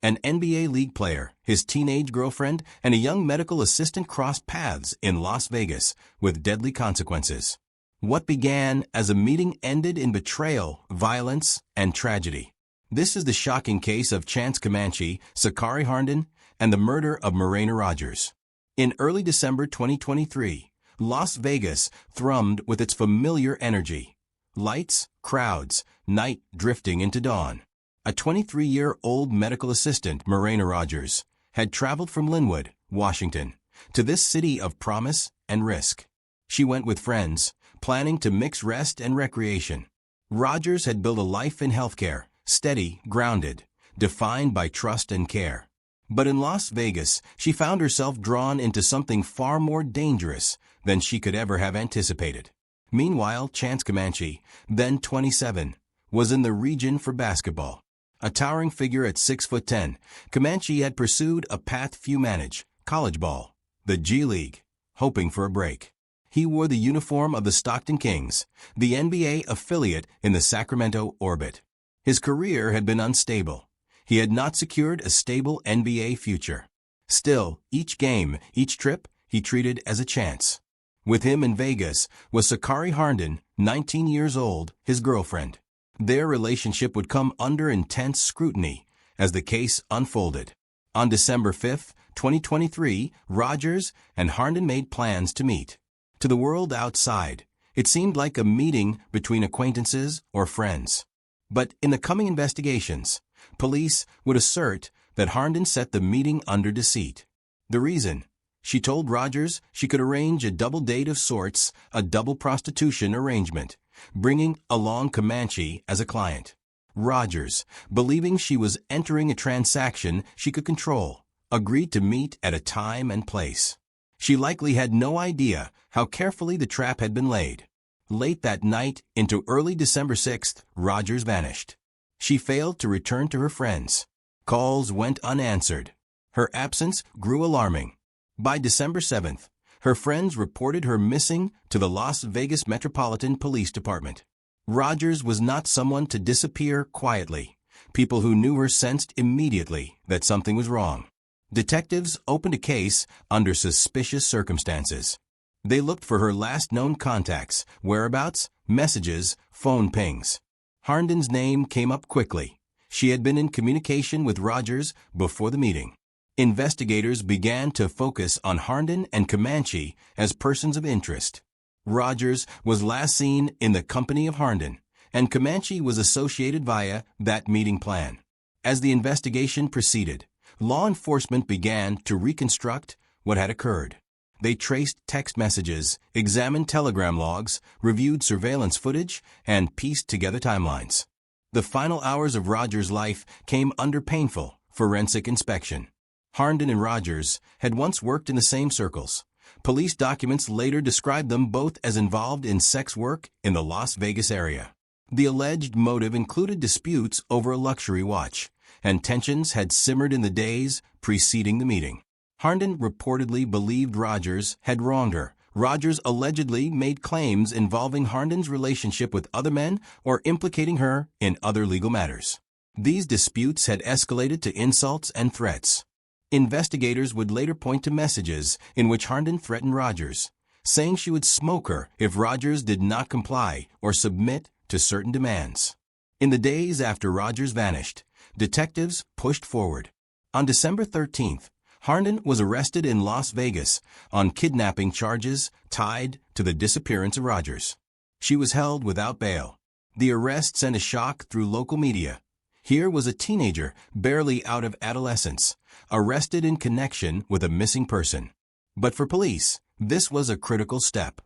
An NBA League player, his teenage girlfriend, and a young medical assistant crossed paths in Las Vegas with deadly consequences. What began as a meeting ended in betrayal, violence, and tragedy. This is the shocking case of Chance Comanche, Sakari Harnden, and the murder of Marina Rogers. In early December 2023, Las Vegas thrummed with its familiar energy. Lights, crowds, night drifting into dawn. A 23-year-old medical assistant, Marina Rogers, had traveled from Linwood, Washington, to this city of promise and risk. She went with friends, planning to mix rest and recreation. Rogers had built a life in healthcare, steady, grounded, defined by trust and care. But in Las Vegas, she found herself drawn into something far more dangerous than she could ever have anticipated. Meanwhile, Chance Comanche, then 27, was in the region for basketball. A towering figure at 6'10", Comanche had pursued a path few manage, college ball, the G League, hoping for a break. He wore the uniform of the Stockton Kings, the NBA affiliate in the Sacramento orbit. His career had been unstable. He had not secured a stable NBA future. Still, each game, each trip, he treated as a chance. With him in Vegas was Sakari Harnden, 19 years old, his girlfriend. Their relationship would come under intense scrutiny as the case unfolded. On December 5, 2023, Rogers and Harnden made plans to meet. To the world outside, it seemed like a meeting between acquaintances or friends. But in the coming investigations, police would assert that Harnden set the meeting under deceit. The reason? She told Rogers she could arrange a double date of sorts, a double prostitution arrangement, bringing along Comanche as a client. Rogers, believing she was entering a transaction she could control, agreed to meet at a time and place. She likely had no idea how carefully the trap had been laid. Late that night into early December 6th, Rogers vanished. She failed to return to her friends. Calls went unanswered. Her absence grew alarming. By December 7th, her friends reported her missing to the Las Vegas Metropolitan Police Department. Rogers was not someone to disappear quietly. People who knew her sensed immediately that something was wrong. Detectives opened a case under suspicious circumstances. They looked for her last known contacts, whereabouts, messages, phone pings. Harnden's name came up quickly. She had been in communication with Rogers before the meeting. Investigators began to focus on Harnden and Comanche as persons of interest. Rogers was last seen in the company of Harnden, and Comanche was associated via that meeting plan. As the investigation proceeded, law enforcement began to reconstruct what had occurred. They traced text messages, examined telegram logs, reviewed surveillance footage, and pieced together timelines. The final hours of Rogers' life came under painful forensic inspection. Harnden and Rogers had once worked in the same circles. Police documents later described them both as involved in sex work in the Las Vegas area. The alleged motive included disputes over a luxury watch, and tensions had simmered in the days preceding the meeting. Harnden reportedly believed Rogers had wronged her. Rogers allegedly made claims involving Harden's relationship with other men or implicating her in other legal matters. These disputes had escalated to insults and threats. Investigators would later point to messages in which Harnden threatened Rogers, saying she would smoke her if Rogers did not comply or submit to certain demands. In the days after Rogers vanished, detectives pushed forward. On December 13th, Harnden was arrested in Las Vegas on kidnapping charges tied to the disappearance of Rogers. She was held without bail. The arrest sent a shock through local media. Here was a teenager, barely out of adolescence, arrested in connection with a missing person. But for police, this was a critical step.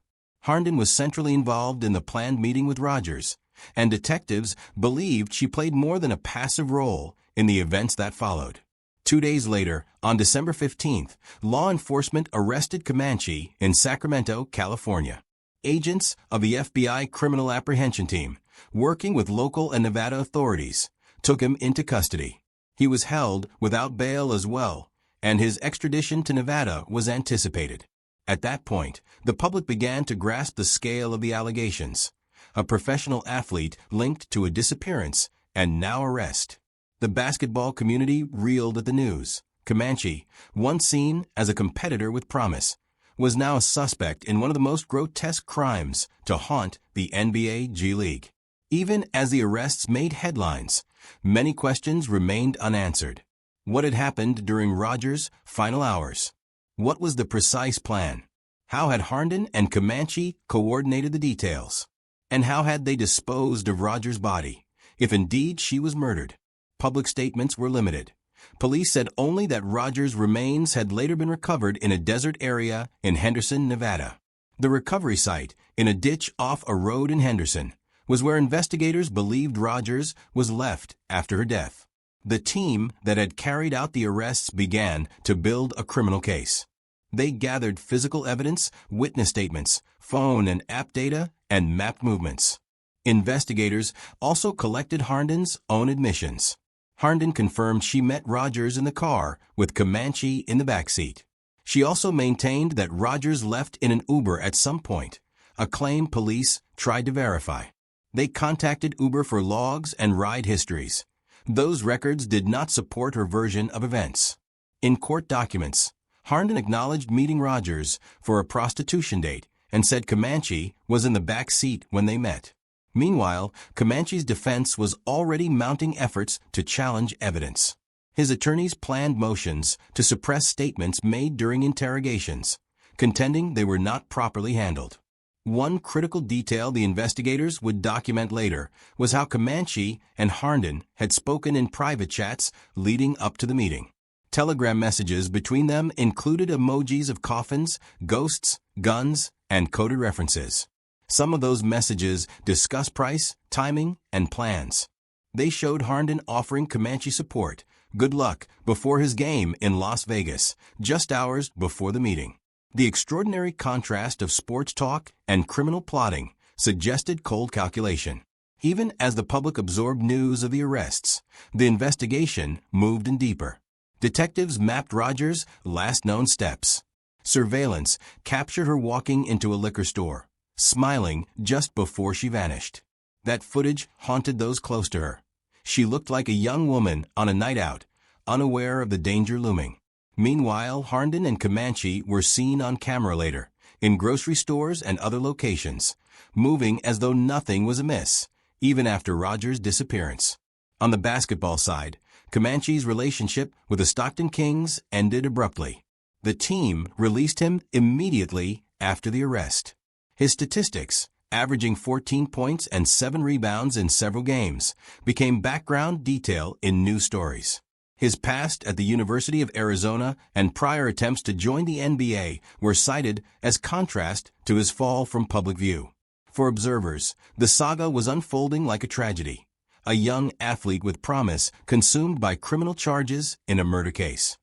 Harnden was centrally involved in the planned meeting with Rogers, and detectives believed she played more than a passive role in the events that followed. 2 days later, on December 15th, law enforcement arrested Comanche in Sacramento, California. Agents of the FBI Criminal Apprehension Team, working with local and Nevada authorities, took him into custody. He was held without bail as well, and his extradition to Nevada was anticipated. At that point, the public began to grasp the scale of the allegations. A professional athlete linked to a disappearance and now arrest. The basketball community reeled at the news. Comanche, once seen as a competitor with promise, was now a suspect in one of the most grotesque crimes to haunt the NBA G League. Even as the arrests made headlines, many questions remained unanswered. What had happened during Rogers' final hours? What was the precise plan? How had Harnden and Comanche coordinated the details? And how had they disposed of Rogers' body, if indeed she was murdered? Public statements were limited. Police said only that Rogers' remains had later been recovered in a desert area in Henderson, Nevada. The recovery site, in a ditch off a road in Henderson, was where investigators believed Rogers was left after her death. The team that had carried out the arrests began to build a criminal case. They gathered physical evidence, witness statements, phone and app data, and mapped movements. Investigators also collected Harnden's own admissions. Harnden confirmed she met Rogers in the car with Comanche in the backseat. She also maintained that Rogers left in an Uber at some point, a claim police tried to verify. They contacted Uber for logs and ride histories. Those records did not support her version of events. In court documents, Harnden acknowledged meeting Rogers for a prostitution date and said Comanche was in the back seat when they met. Meanwhile, Comanche's defense was already mounting efforts to challenge evidence. His attorneys planned motions to suppress statements made during interrogations, contending they were not properly handled. One critical detail the investigators would document later was how Comanche and Harnden had spoken in private chats leading up to the meeting. Telegram messages between them included emojis of coffins, ghosts, guns, and coded references. Some of those messages discuss price, timing, and plans. They showed Harnden offering Comanche support, good luck, before his game in Las Vegas, just hours before the meeting. The extraordinary contrast of sports talk and criminal plotting suggested cold calculation. Even as the public absorbed news of the arrests, the investigation moved in deeper. Detectives mapped Rogers' last known steps. Surveillance captured her walking into a liquor store, smiling just before she vanished. That footage haunted those close to her. She looked like a young woman on a night out, unaware of the danger looming. Meanwhile, Harnden and Comanche were seen on camera later, in grocery stores and other locations, moving as though nothing was amiss, even after Rogers' disappearance. On the basketball side, Comanche's relationship with the Stockton Kings ended abruptly. The team released him immediately after the arrest. His statistics, averaging 14 points and 7 rebounds in several games, became background detail in news stories. His past at the University of Arizona and prior attempts to join the NBA were cited as contrast to his fall from public view. For observers, the saga was unfolding like a tragedy. A young athlete with promise consumed by criminal charges in a murder case.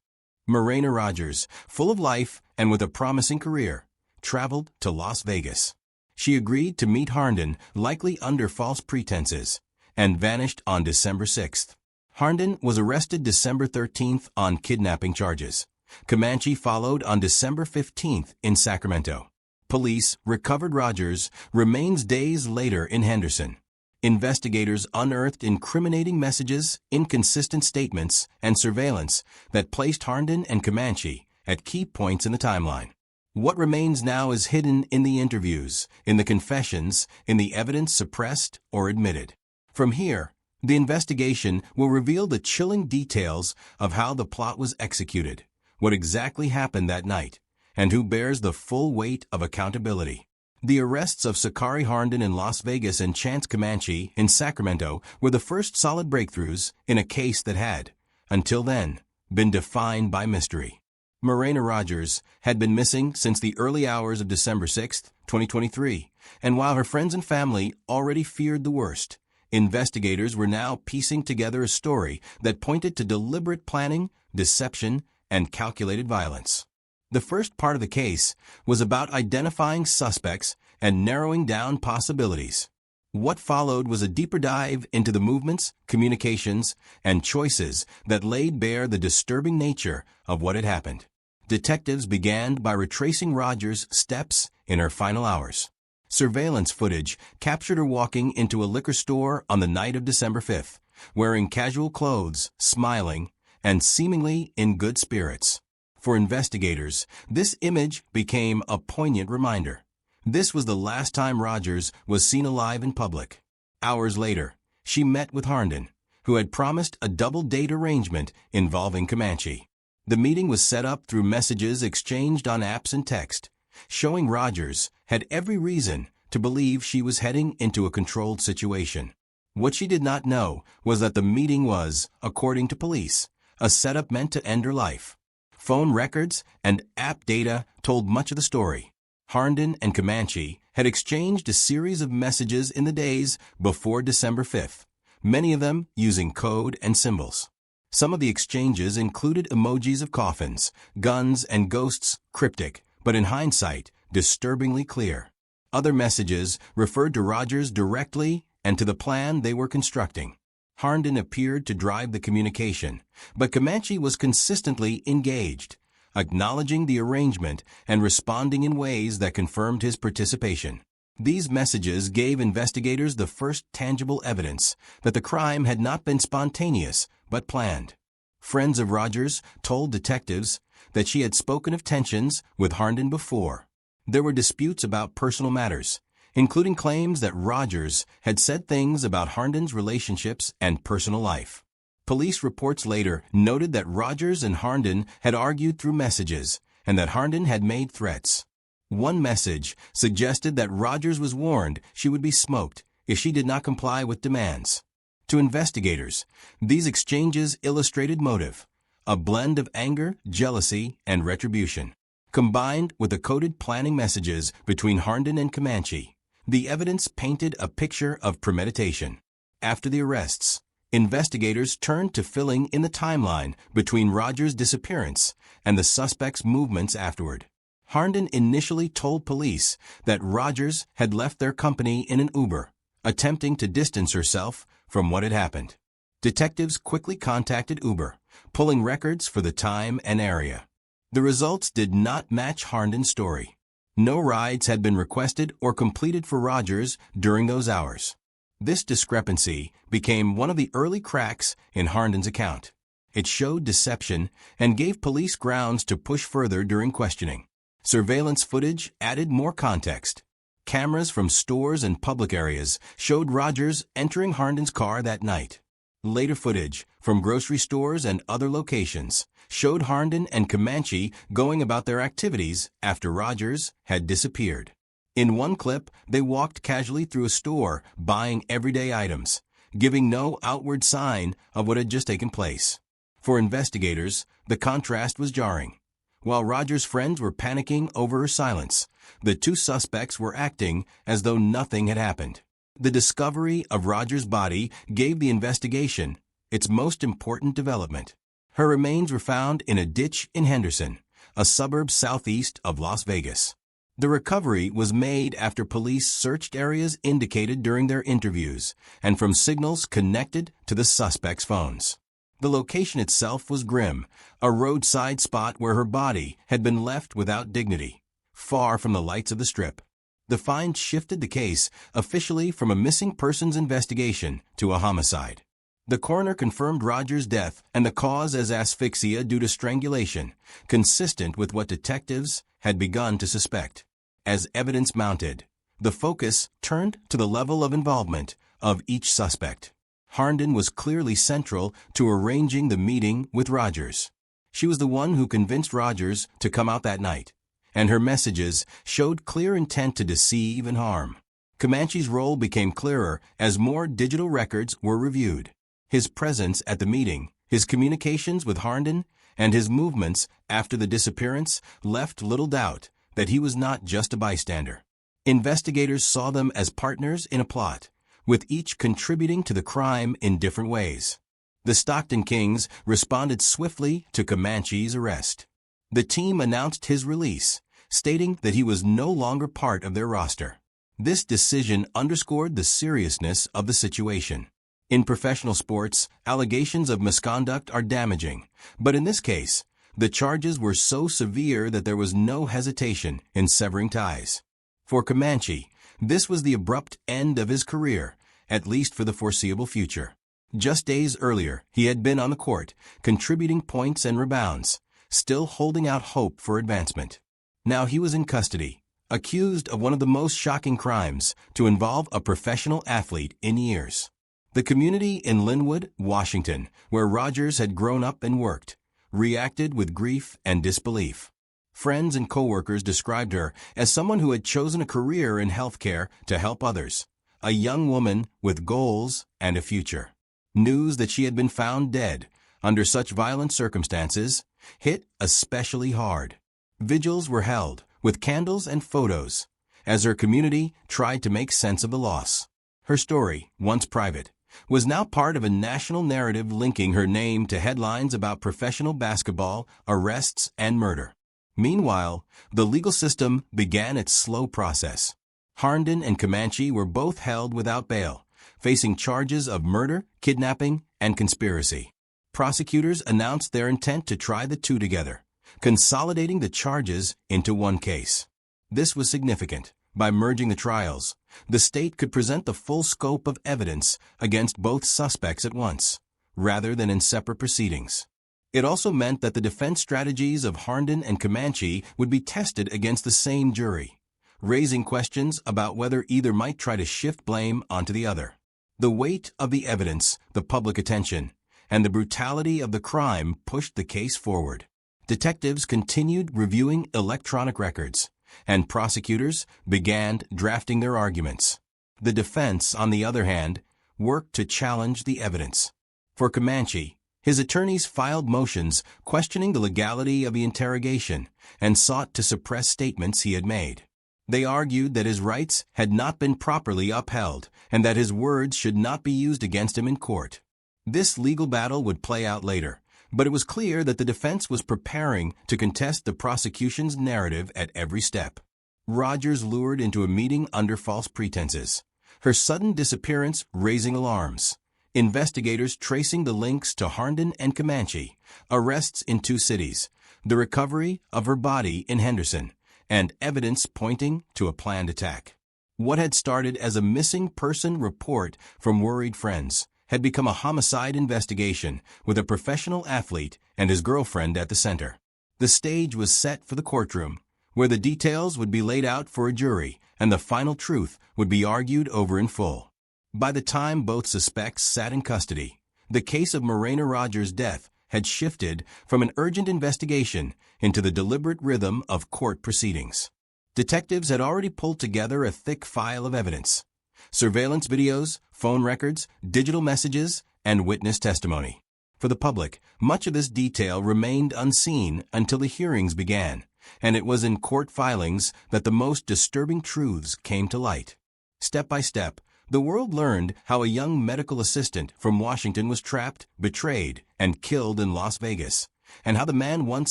Marina Rogers, full of life and with a promising career, traveled to Las Vegas. She agreed to meet Harnden, likely under false pretenses, and vanished on December 6th. Harnden was arrested December 13th on kidnapping charges. Comanche followed on December 15th in Sacramento. Police recovered Rogers' remains days later in Henderson. Investigators unearthed incriminating messages, inconsistent statements, and surveillance that placed Harnden and Comanche at key points in the timeline. What remains now is hidden in the interviews, in the confessions, in the evidence suppressed or admitted. From here, the investigation will reveal the chilling details of how the plot was executed, what exactly happened that night, and who bears the full weight of accountability. The arrests of Sakari Harnden in Las Vegas and Chance Comanche in Sacramento were the first solid breakthroughs in a case that had, until then, been defined by mystery. Marina Rogers had been missing since the early hours of December 6, 2023, and while her friends and family already feared the worst, investigators were now piecing together a story that pointed to deliberate planning, deception, and calculated violence. The first part of the case was about identifying suspects and narrowing down possibilities. What followed was a deeper dive into the movements, communications, and choices that laid bare the disturbing nature of what had happened. Detectives began by retracing Rogers' steps in her final hours. Surveillance footage captured her walking into a liquor store on the night of December 5th, wearing casual clothes, smiling, and seemingly in good spirits. For investigators, this image became a poignant reminder. This was the last time Rogers was seen alive in public. Hours later, she met with Harnden, who had promised a double-date arrangement involving Comanche. The meeting was set up through messages exchanged on apps and text, showing Rogers had every reason to believe she was heading into a controlled situation. What she did not know was that the meeting was, according to police, a setup meant to end her life. Phone records and app data told much of the story. Harnden and Comanche had exchanged a series of messages in the days before December 5th, many of them using code and symbols. Some of the exchanges included emojis of coffins, guns, and ghosts, cryptic, but in hindsight, disturbingly clear. Other messages referred to Rogers directly and to the plan they were constructing. Harnden appeared to drive the communication, but Comanche was consistently engaged, acknowledging the arrangement and responding in ways that confirmed his participation. These messages gave investigators the first tangible evidence that the crime had not been spontaneous but planned. Friends of Rogers told detectives that she had spoken of tensions with Harnden before. There were disputes about personal matters, including claims that Rogers had said things about Harden's relationships and personal life. Police reports later noted that Rogers and Harnden had argued through messages and that Harnden had made threats. One message suggested that Rogers was warned she would be smoked if she did not comply with demands. To investigators, these exchanges illustrated motive, a blend of anger, jealousy, and retribution. Combined with the coded planning messages between Harnden and Comanche, the evidence painted a picture of premeditation. After the arrests, investigators turned to filling in the timeline between Rogers' disappearance and the suspect's movements afterward. Harnden initially told police that Rogers had left their company in an Uber, attempting to distance herself from what had happened. Detectives quickly contacted Uber, pulling records for the time and area. The results did not match Harden's story. No rides had been requested or completed for Rogers during those hours. This discrepancy became one of the early cracks in Harden's account. It showed deception and gave police grounds to push further during questioning. Surveillance footage added more context. Cameras from stores and public areas showed Rogers entering Harden's car that night. Later footage from grocery stores and other locations showed Harnden and Comanche going about their activities after Rogers had disappeared. In one clip, they walked casually through a store buying everyday items, giving no outward sign of what had just taken place. For investigators, the contrast was jarring. While Rogers' friends were panicking over her silence, the two suspects were acting as though nothing had happened. The discovery of Rogers' body gave the investigation its most important development. Her remains were found in a ditch in Henderson, a suburb southeast of Las Vegas. The recovery was made after police searched areas indicated during their interviews and from signals connected to the suspects' phones. The location itself was grim, a roadside spot where her body had been left without dignity, far from the lights of the Strip. The find shifted the case officially from a missing persons investigation to a homicide. The coroner confirmed Rogers' death and the cause as asphyxia due to strangulation, consistent with what detectives had begun to suspect. As evidence mounted, the focus turned to the level of involvement of each suspect. Harnden was clearly central to arranging the meeting with Rogers. She was the one who convinced Rogers to come out that night, and her messages showed clear intent to deceive and harm. Comanche's role became clearer as more digital records were reviewed. His presence at the meeting, his communications with Harnden, and his movements after the disappearance left little doubt that he was not just a bystander. Investigators saw them as partners in a plot, with each contributing to the crime in different ways. The Stockton Kings responded swiftly to Comanche's arrest. The team announced his release, stating that he was no longer part of their roster. This decision underscored the seriousness of the situation. In professional sports, allegations of misconduct are damaging, but in this case, the charges were so severe that there was no hesitation in severing ties. For Comanche, this was the abrupt end of his career, at least for the foreseeable future. Just days earlier, he had been on the court, contributing points and rebounds, still holding out hope for advancement. Now he was in custody, accused of one of the most shocking crimes to involve a professional athlete in years. The community in Linwood, Washington, where Rogers had grown up and worked, reacted with grief and disbelief. Friends and coworkers described her as someone who had chosen a career in healthcare to help others, a young woman with goals and a future. News that she had been found dead under such violent circumstances hit especially hard. Vigils were held with candles and photos as her community tried to make sense of the loss. Her story, once private, was now part of a national narrative linking her name to headlines about professional basketball, arrests, and murder. Meanwhile, the legal system began its slow process. Harnden and Comanche were both held without bail, facing charges of murder, kidnapping, and conspiracy. Prosecutors announced their intent to try the two together, consolidating the charges into one case. This was significant. By merging the trials, the state could present the full scope of evidence against both suspects at once, rather than in separate proceedings. It also meant that the defense strategies of Harnden and Comanche would be tested against the same jury, raising questions about whether either might try to shift blame onto the other. The weight of the evidence, the public attention, and the brutality of the crime pushed the case forward. Detectives continued reviewing electronic records, and prosecutors began drafting their arguments. The defense, on the other hand, worked to challenge the evidence. For Comanche, his attorneys filed motions questioning the legality of the interrogation and sought to suppress statements he had made. They argued that his rights had not been properly upheld and that his words should not be used against him in court. This legal battle would play out later, but it was clear that the defense was preparing to contest the prosecution's narrative at every step. Rogers lured into a meeting under false pretenses, her sudden disappearance raising alarms. Investigators tracing the links to Harnden and Comanche, arrests in 2 cities, the recovery of her body in Henderson, and evidence pointing to a planned attack. What had started as a missing person report from worried friends had become a homicide investigation with a professional athlete and his girlfriend at the center. The stage was set for the courtroom, where the details would be laid out for a jury and the final truth would be argued over in full. By the time both suspects sat in custody, the case of Marina Rogers' death had shifted from an urgent investigation into the deliberate rhythm of court proceedings. Detectives had already pulled together a thick file of evidence: surveillance videos, phone records, digital messages, and witness testimony. For the public, much of this detail remained unseen until the hearings began, and it was in court filings that the most disturbing truths came to light. Step by step, the world learned how a young medical assistant from Washington was trapped, betrayed, and killed in Las Vegas, and how the man once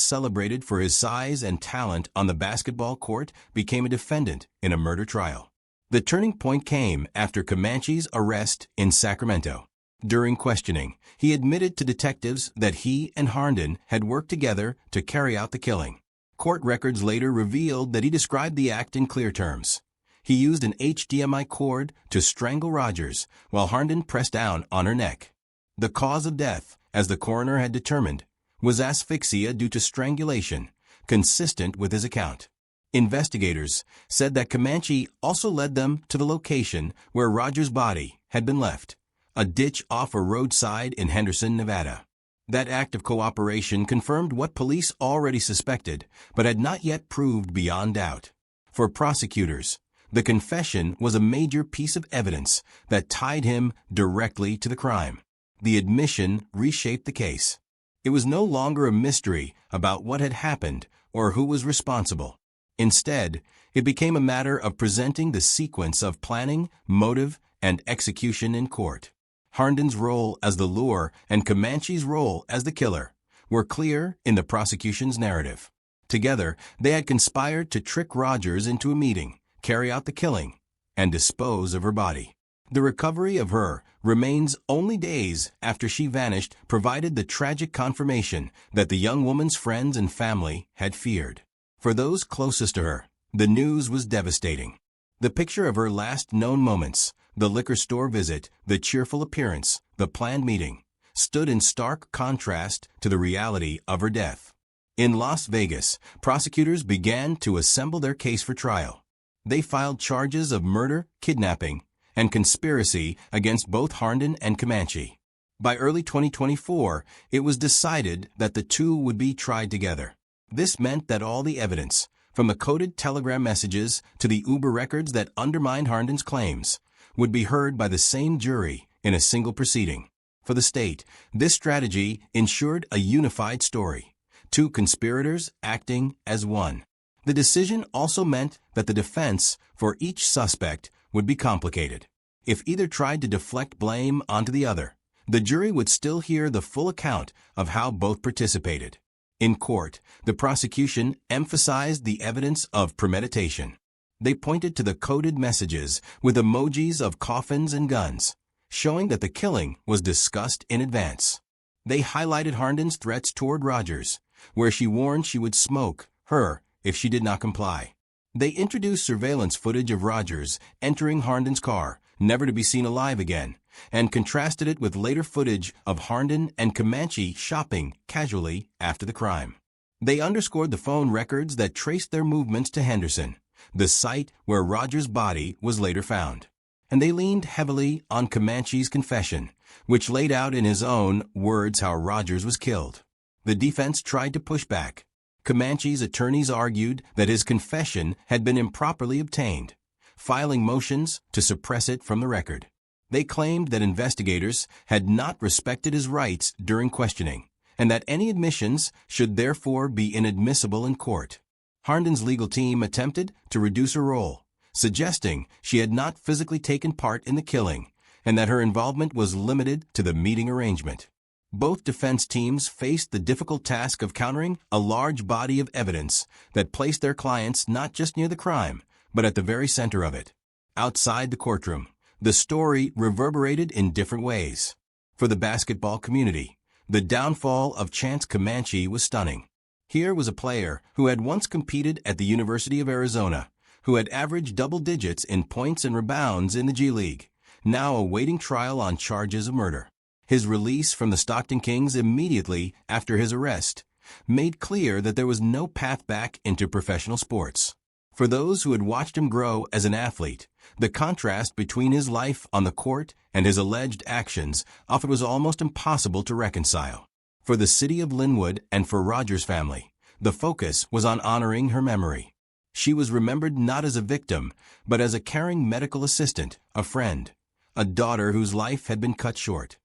celebrated for his size and talent on the basketball court became a defendant in a murder trial. The turning point came after Comanche's arrest in Sacramento. During questioning, he admitted to detectives that he and Harnden had worked together to carry out the killing. Court records later revealed that he described the act in clear terms. He used an HDMI cord to strangle Rogers while Harnden pressed down on her neck. The cause of death, as the coroner had determined, was asphyxia due to strangulation, consistent with his account. Investigators said that Comanche also led them to the location where Rogers' body had been left, a ditch off a roadside in Henderson, Nevada. That act of cooperation confirmed what police already suspected, but had not yet proved beyond doubt. For prosecutors, the confession was a major piece of evidence that tied him directly to the crime. The admission reshaped the case. It was no longer a mystery about what had happened or who was responsible. Instead, it became a matter of presenting the sequence of planning, motive, and execution in court. Harnden's role as the lure and Comanche's role as the killer were clear in the prosecution's narrative. Together, they had conspired to trick Rogers into a meeting, carry out the killing, and dispose of her body. The recovery of her remains only days after she vanished provided the tragic confirmation that the young woman's friends and family had feared. For those closest to her, the news was devastating. The picture of her last known moments, The liquor store visit, the cheerful appearance, the planned meeting, stood in stark contrast to the reality of her death. In Las Vegas, prosecutors began to assemble their case for trial. They filed charges of murder, kidnapping, and conspiracy against both Harnden and Comanche. By early 2024, it was decided that the two would be tried together. This meant that all the evidence, from the coded telegram messages to the Uber records that undermined Harnden's claims, would be heard by the same jury in a single proceeding. For the state, this strategy ensured a unified story, two conspirators acting as one. The decision also meant that the defense for each suspect would be complicated. If either tried to deflect blame onto the other, the jury would still hear the full account of how both participated. In court, the prosecution emphasized the evidence of premeditation. They pointed to the coded messages with emojis of coffins and guns, showing that the killing was discussed in advance. They highlighted Harnden's threats toward Rogers, where she warned she would smoke her if she did not comply. They introduced surveillance footage of Rogers entering Harnden's car, never to be seen alive again, and contrasted it with later footage of Harnden and Comanche shopping casually after the crime. They underscored the phone records that traced their movements to Henderson, the site where Rogers' body was later found. And they leaned heavily on Comanche's confession, which laid out in his own words how Rogers was killed. The defense tried to push back. Comanche's attorneys argued that his confession had been improperly obtained, filing motions to suppress it from the record. They claimed that investigators had not respected his rights during questioning, and that any admissions should therefore be inadmissible in court. Harnden's legal team attempted to reduce her role, suggesting she had not physically taken part in the killing, and that her involvement was limited to the meeting arrangement. Both defense teams faced the difficult task of countering a large body of evidence that placed their clients not just near the crime, but at the very center of it. Outside the courtroom, the story reverberated in different ways. For the basketball community, the downfall of Chance Comanche was stunning. Here was a player who had once competed at the University of Arizona, who had averaged double digits in points and rebounds in the G League, now awaiting trial on charges of murder. His release from the Stockton Kings immediately after his arrest made clear that there was no path back into professional sports. For those who had watched him grow as an athlete, the contrast between his life on the court and his alleged actions often was almost impossible to reconcile. For the city of Linwood and for Rogers' family, the focus was on honoring her memory. She was remembered not as a victim, but as a caring medical assistant, a friend, a daughter whose life had been cut short.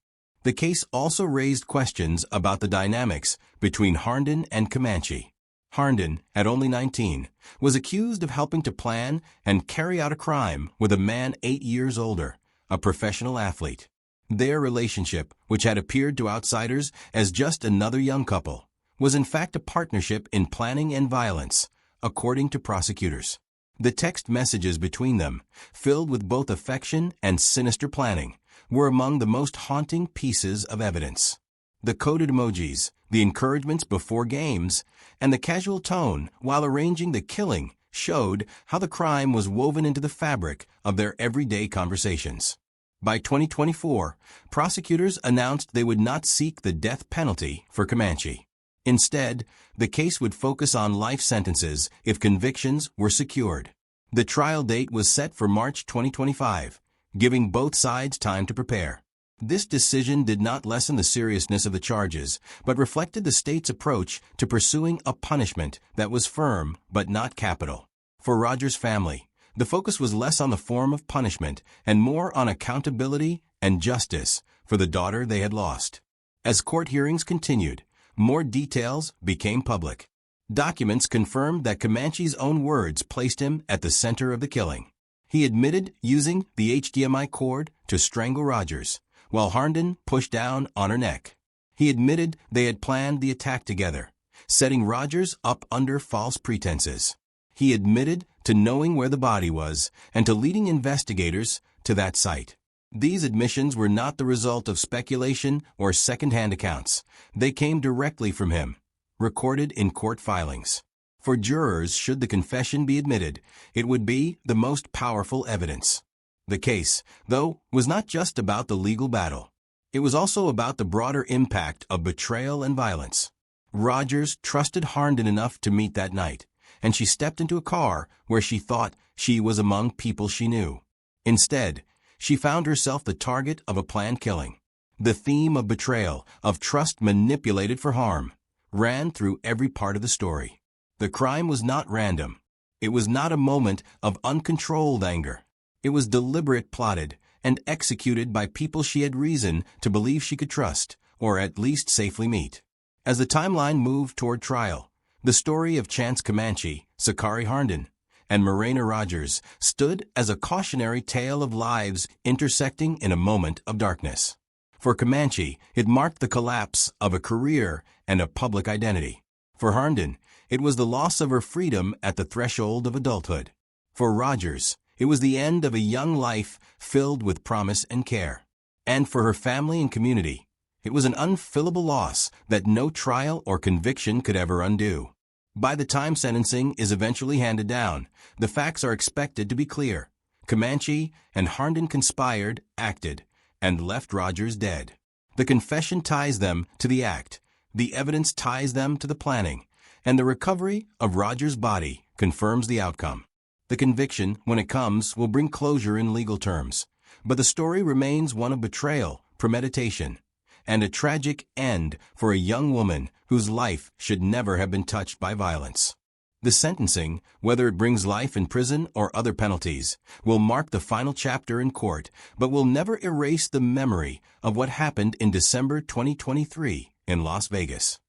The case also raised questions about the dynamics between Harnden and Comanche. Harnden, at only 19, was accused of helping to plan and carry out a crime with a man 8 years older, a professional athlete. Their relationship, which had appeared to outsiders as just another young couple, was in fact a partnership in planning and violence, according to prosecutors. The text messages between them, filled with both affection and sinister planning, were among the most haunting pieces of evidence. The coded emojis, the encouragements before games, and the casual tone while arranging the killing showed how the crime was woven into the fabric of their everyday conversations. By 2024, prosecutors announced they would not seek the death penalty for Comanche. Instead, the case would focus on life sentences if convictions were secured. The trial date was set for March 2025, giving both sides time to prepare. This decision did not lessen the seriousness of the charges, but reflected the state's approach to pursuing a punishment that was firm but not capital. For Rogers' family, the focus was less on the form of punishment and more on accountability and justice for the daughter they had lost. As court hearings continued, more details became public. Documents confirmed that Comanche's own words placed him at the center of the killing. He admitted using the HDMI cord to strangle Rogers, while Harnden pushed down on her neck. He admitted they had planned the attack together, setting Rogers up under false pretenses. He admitted to knowing where the body was and to leading investigators to that site. These admissions were not the result of speculation or second-hand accounts. They came directly from him, recorded in court filings. For jurors, should the confession be admitted, it would be the most powerful evidence. The case, though, was not just about the legal battle. It was also about the broader impact of betrayal and violence. Rogers trusted Harnden enough to meet that night, and she stepped into a car where she thought she was among people she knew. Instead, she found herself the target of a planned killing. The theme of betrayal, of trust manipulated for harm, ran through every part of the story. The crime was not random. It was not a moment of uncontrolled anger. It was deliberate, plotted, and executed by people she had reason to believe she could trust, or at least safely meet. As the timeline moved toward trial, the story of Chance Comanche, Sakari Harnden, and Marina Rogers stood as a cautionary tale of lives intersecting in a moment of darkness. For Comanche, it marked the collapse of a career and a public identity. For Harnden, it was the loss of her freedom at the threshold of adulthood. For Rogers, it was the end of a young life filled with promise and care. And for her family and community, it was an unfillable loss that no trial or conviction could ever undo. By the time sentencing is eventually handed down, the facts are expected to be clear. Comanche and Harnden conspired, acted, and left Rogers dead. The confession ties them to the act, the evidence ties them to the planning, and the recovery of Rogers' body confirms the outcome. The conviction, when it comes, will bring closure in legal terms, but the story remains one of betrayal, premeditation, and a tragic end for a young woman whose life should never have been touched by violence. The sentencing, whether it brings life in prison or other penalties, will mark the final chapter in court, but will never erase the memory of what happened in December 2023 in Las Vegas.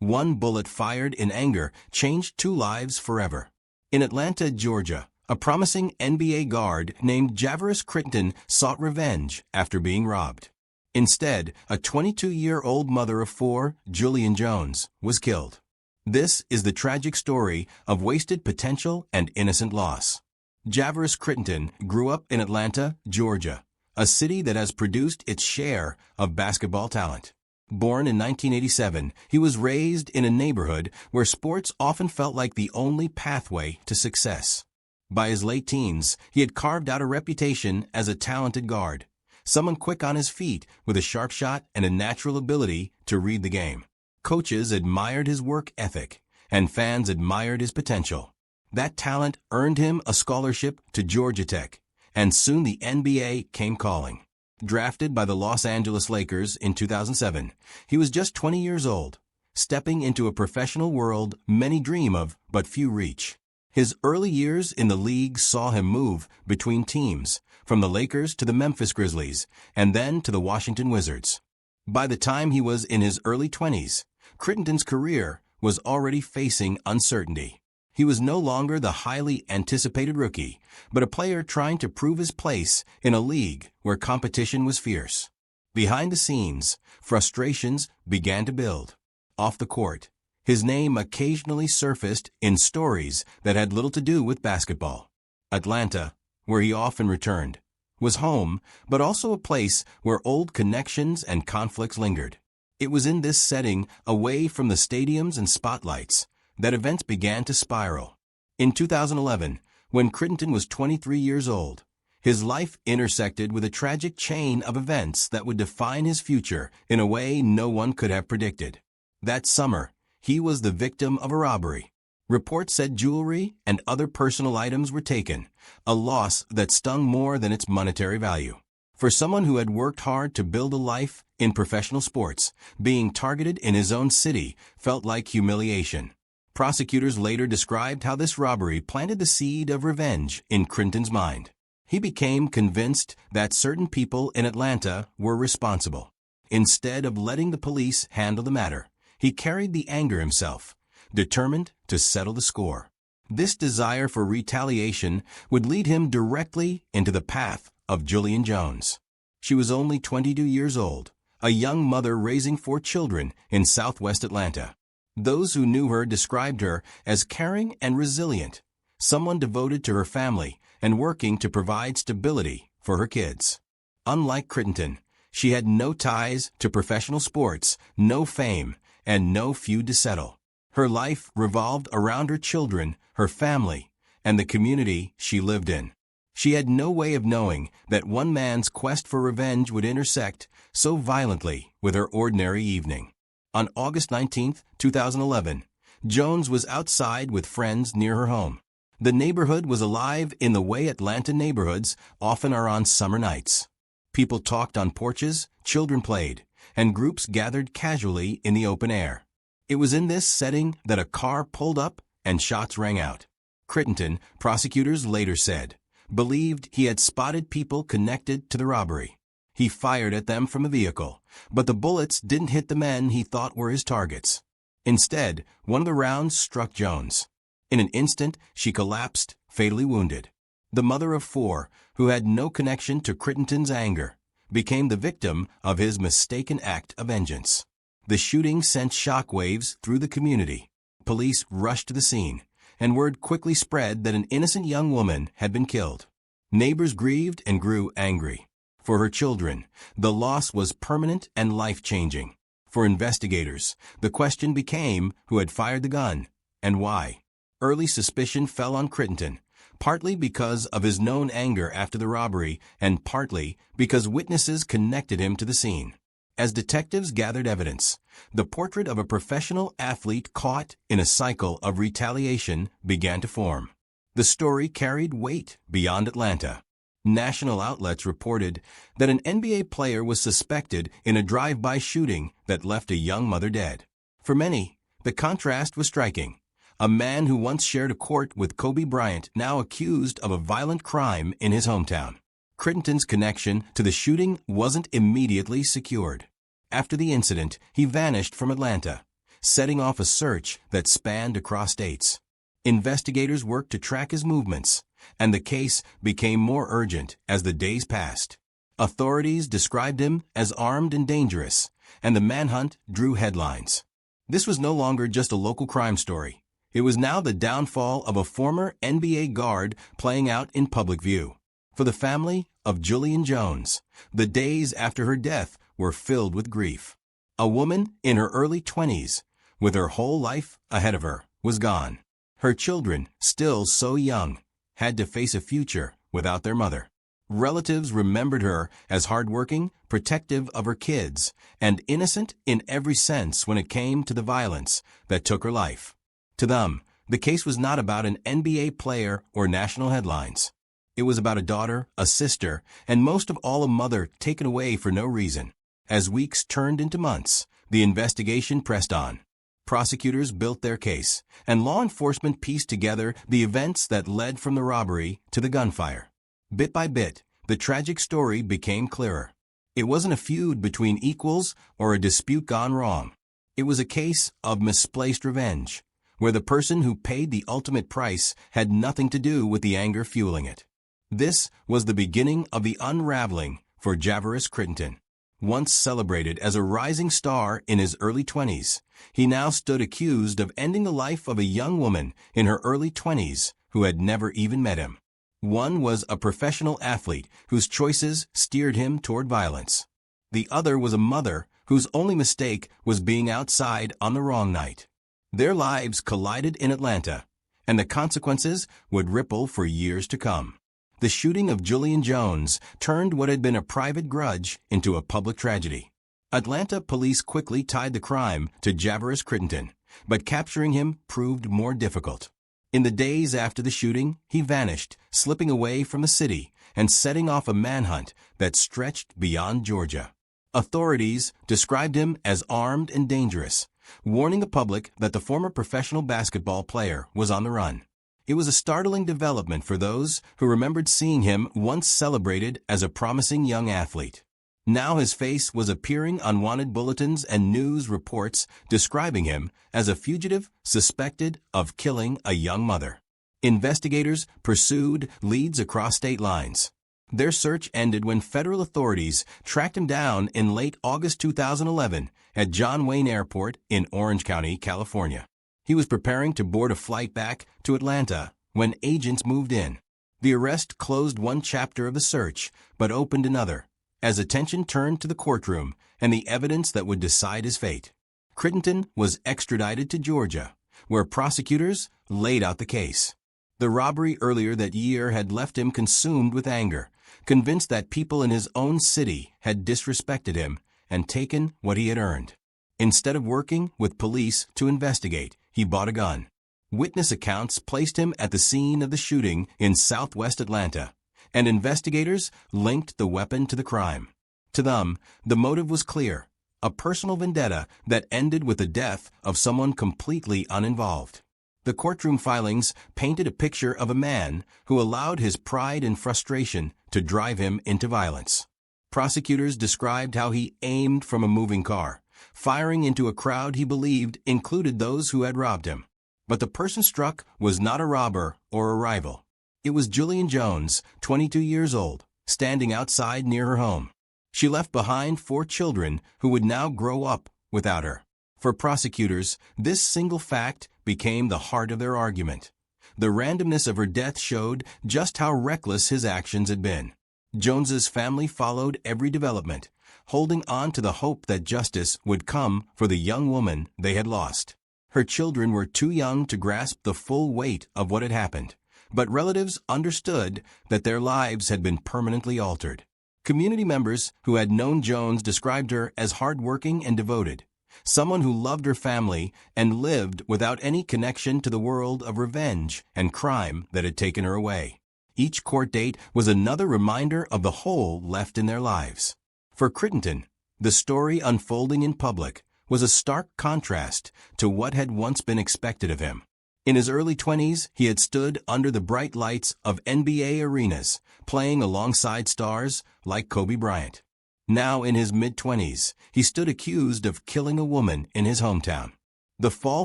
One bullet fired in anger changed two lives forever. In Atlanta, Georgia, a promising NBA guard named Javaris Crittenton sought revenge after being robbed. Instead, a 22-year-old mother of four, Julian Jones, was killed. This is the tragic story of wasted potential and innocent loss. Javaris Crittenton grew up in Atlanta, Georgia, a city that has produced its share of basketball talent. Born in 1987, he was raised in a neighborhood where sports often felt like the only pathway to success. By his late teens, he had carved out a reputation as a talented guard, someone quick on his feet with a sharp shot and a natural ability to read the game. Coaches admired his work ethic, and fans admired his potential. That talent earned him a scholarship to Georgia Tech, and soon the NBA came calling. Drafted by the Los Angeles Lakers in 2007, he was just 20 years old, stepping into a professional world many dream of but few reach. His early years in the league saw him move between teams, from the Lakers to the Memphis Grizzlies, and then to the Washington Wizards. By the time he was in his early 20s, Crittenton's career was already facing uncertainty. He was no longer the highly anticipated rookie, but a player trying to prove his place in a league where competition was fierce. Behind the scenes, frustrations began to build. Off the court, his name occasionally surfaced in stories that had little to do with basketball. Atlanta, where he often returned, was home, but also a place where old connections and conflicts lingered. It was in this setting, away from the stadiums and spotlights, that events began to spiral. In 2011, when Crittenton was 23 years old, his life intersected with a tragic chain of events that would define his future in a way no one could have predicted. That summer, he was the victim of a robbery. Reports said jewelry and other personal items were taken, a loss that stung more than its monetary value. For someone who had worked hard to build a life in professional sports, being targeted in his own city felt like humiliation. Prosecutors later described how this robbery planted the seed of revenge in Crittenton's mind. He became convinced that certain people in Atlanta were responsible. Instead of letting the police handle the matter, he carried the anger himself, determined to settle the score. This desire for retaliation would lead him directly into the path of Julian Jones. She was only 22 years old, a young mother raising 4 children in southwest Atlanta. Those who knew her described her as caring and resilient, someone devoted to her family and working to provide stability for her kids. Unlike Crittenton, she had no ties to professional sports, no fame, and no feud to settle. Her life revolved around her children, her family, and the community she lived in. She had no way of knowing that one man's quest for revenge would intersect so violently with her ordinary evening. On August 19, 2011, Jones was outside with friends near her home. The neighborhood was alive in the way Atlanta neighborhoods often are on summer nights. People talked on porches, children played, and groups gathered casually in the open air. It was in this setting that a car pulled up and shots rang out. Crittenton, prosecutors later said, believed he had spotted people connected to the robbery. He fired at them from a vehicle, but the bullets didn't hit the men he thought were his targets. Instead, one of the rounds struck Jones. In an instant, she collapsed, fatally wounded. The mother of 4, who had no connection to Crittenton's anger, became the victim of his mistaken act of vengeance. The shooting sent shockwaves through the community. Police rushed to the scene, and word quickly spread that an innocent young woman had been killed. Neighbors grieved and grew angry. For her children, the loss was permanent and life-changing. For investigators, the question became who had fired the gun and why. Early suspicion fell on Crittenton, partly because of his known anger after the robbery and partly because witnesses connected him to the scene. As detectives gathered evidence, the portrait of a professional athlete caught in a cycle of retaliation began to form. The story carried weight beyond Atlanta. National outlets reported that an NBA player was suspected in a drive-by shooting that left a young mother dead. For many, the contrast was striking. A man who once shared a court with Kobe Bryant now accused of a violent crime in his hometown. Crittenton's connection to the shooting wasn't immediately secured. After the incident, he vanished from Atlanta, setting off a search that spanned across states. Investigators worked to track his movements, and the case became more urgent as the days passed. Authorities described him as armed and dangerous, and the manhunt drew headlines. This was no longer just a local crime story. It was now the downfall of a former NBA guard playing out in public view. For the family of Julian Jones, the days after her death were filled with grief. A woman in her early 20s, with her whole life ahead of her, was gone. Her children, still so young, had to face a future without their mother. Relatives remembered her as hardworking, protective of her kids, and innocent in every sense when it came to the violence that took her life. To them, the case was not about an NBA player or national headlines. It was about a daughter, a sister, and most of all a mother taken away for no reason. As weeks turned into months, the investigation pressed on. Prosecutors built their case, and law enforcement pieced together the events that led from the robbery to the gunfire. Bit by bit, the tragic story became clearer. It wasn't a feud between equals or a dispute gone wrong. It was a case of misplaced revenge, where the person who paid the ultimate price had nothing to do with the anger fueling it. This was the beginning of the unraveling for Javaris Crittenton. Once celebrated as a rising star in his early 20s, he now stood accused of ending the life of a young woman in her early 20s who had never even met him. One was a professional athlete whose choices steered him toward violence. The other was a mother whose only mistake was being outside on the wrong night. Their lives collided in Atlanta, and the consequences would ripple for years to come. The shooting of Julian Jones turned what had been a private grudge into a public tragedy. Atlanta police quickly tied the crime to Javaris Crittenton, but capturing him proved more difficult. In the days after the shooting, he vanished, slipping away from the city and setting off a manhunt that stretched beyond Georgia. Authorities described him as armed and dangerous, warning the public that the former professional basketball player was on the run. It was a startling development for those who remembered seeing him once celebrated as a promising young athlete. Now his face was appearing on wanted bulletins and news reports describing him as a fugitive suspected of killing a young mother. Investigators pursued leads across state lines. Their search ended when federal authorities tracked him down in late August 2011 at John Wayne Airport in Orange County, California. He was preparing to board a flight back to Atlanta when agents moved in. The arrest closed one chapter of the search, but opened another, as attention turned to the courtroom and the evidence that would decide his fate. Crittenton was extradited to Georgia, where prosecutors laid out the case. The robbery earlier that year had left him consumed with anger, convinced that people in his own city had disrespected him and taken what he had earned. Instead of working with police to investigate, he bought a gun. Witness accounts placed him at the scene of the shooting in southwest Atlanta, and investigators linked the weapon to the crime. To them, the motive was clear: a personal vendetta that ended with the death of someone completely uninvolved. The courtroom filings painted a picture of a man who allowed his pride and frustration to drive him into violence. Prosecutors described how he aimed from a moving car, firing into a crowd he believed included those who had robbed him. But the person struck was not a robber or a rival. It was Julian Jones, 22 years old, standing outside near her home. She left behind 4 children who would now grow up without her. For prosecutors, this single fact became the heart of their argument. The randomness of her death showed just how reckless his actions had been. Jones's family followed every development, holding on to the hope that justice would come for the young woman they had lost. Her children were too young to grasp the full weight of what had happened, but relatives understood that their lives had been permanently altered. Community members who had known Jones described her as hardworking and devoted, someone who loved her family and lived without any connection to the world of revenge and crime that had taken her away. Each court date was another reminder of the hole left in their lives. For Crittenton, the story unfolding in public was a stark contrast to what had once been expected of him. In his early 20s, he had stood under the bright lights of NBA arenas, playing alongside stars like Kobe Bryant. Now in his mid-20s, he stood accused of killing a woman in his hometown. The fall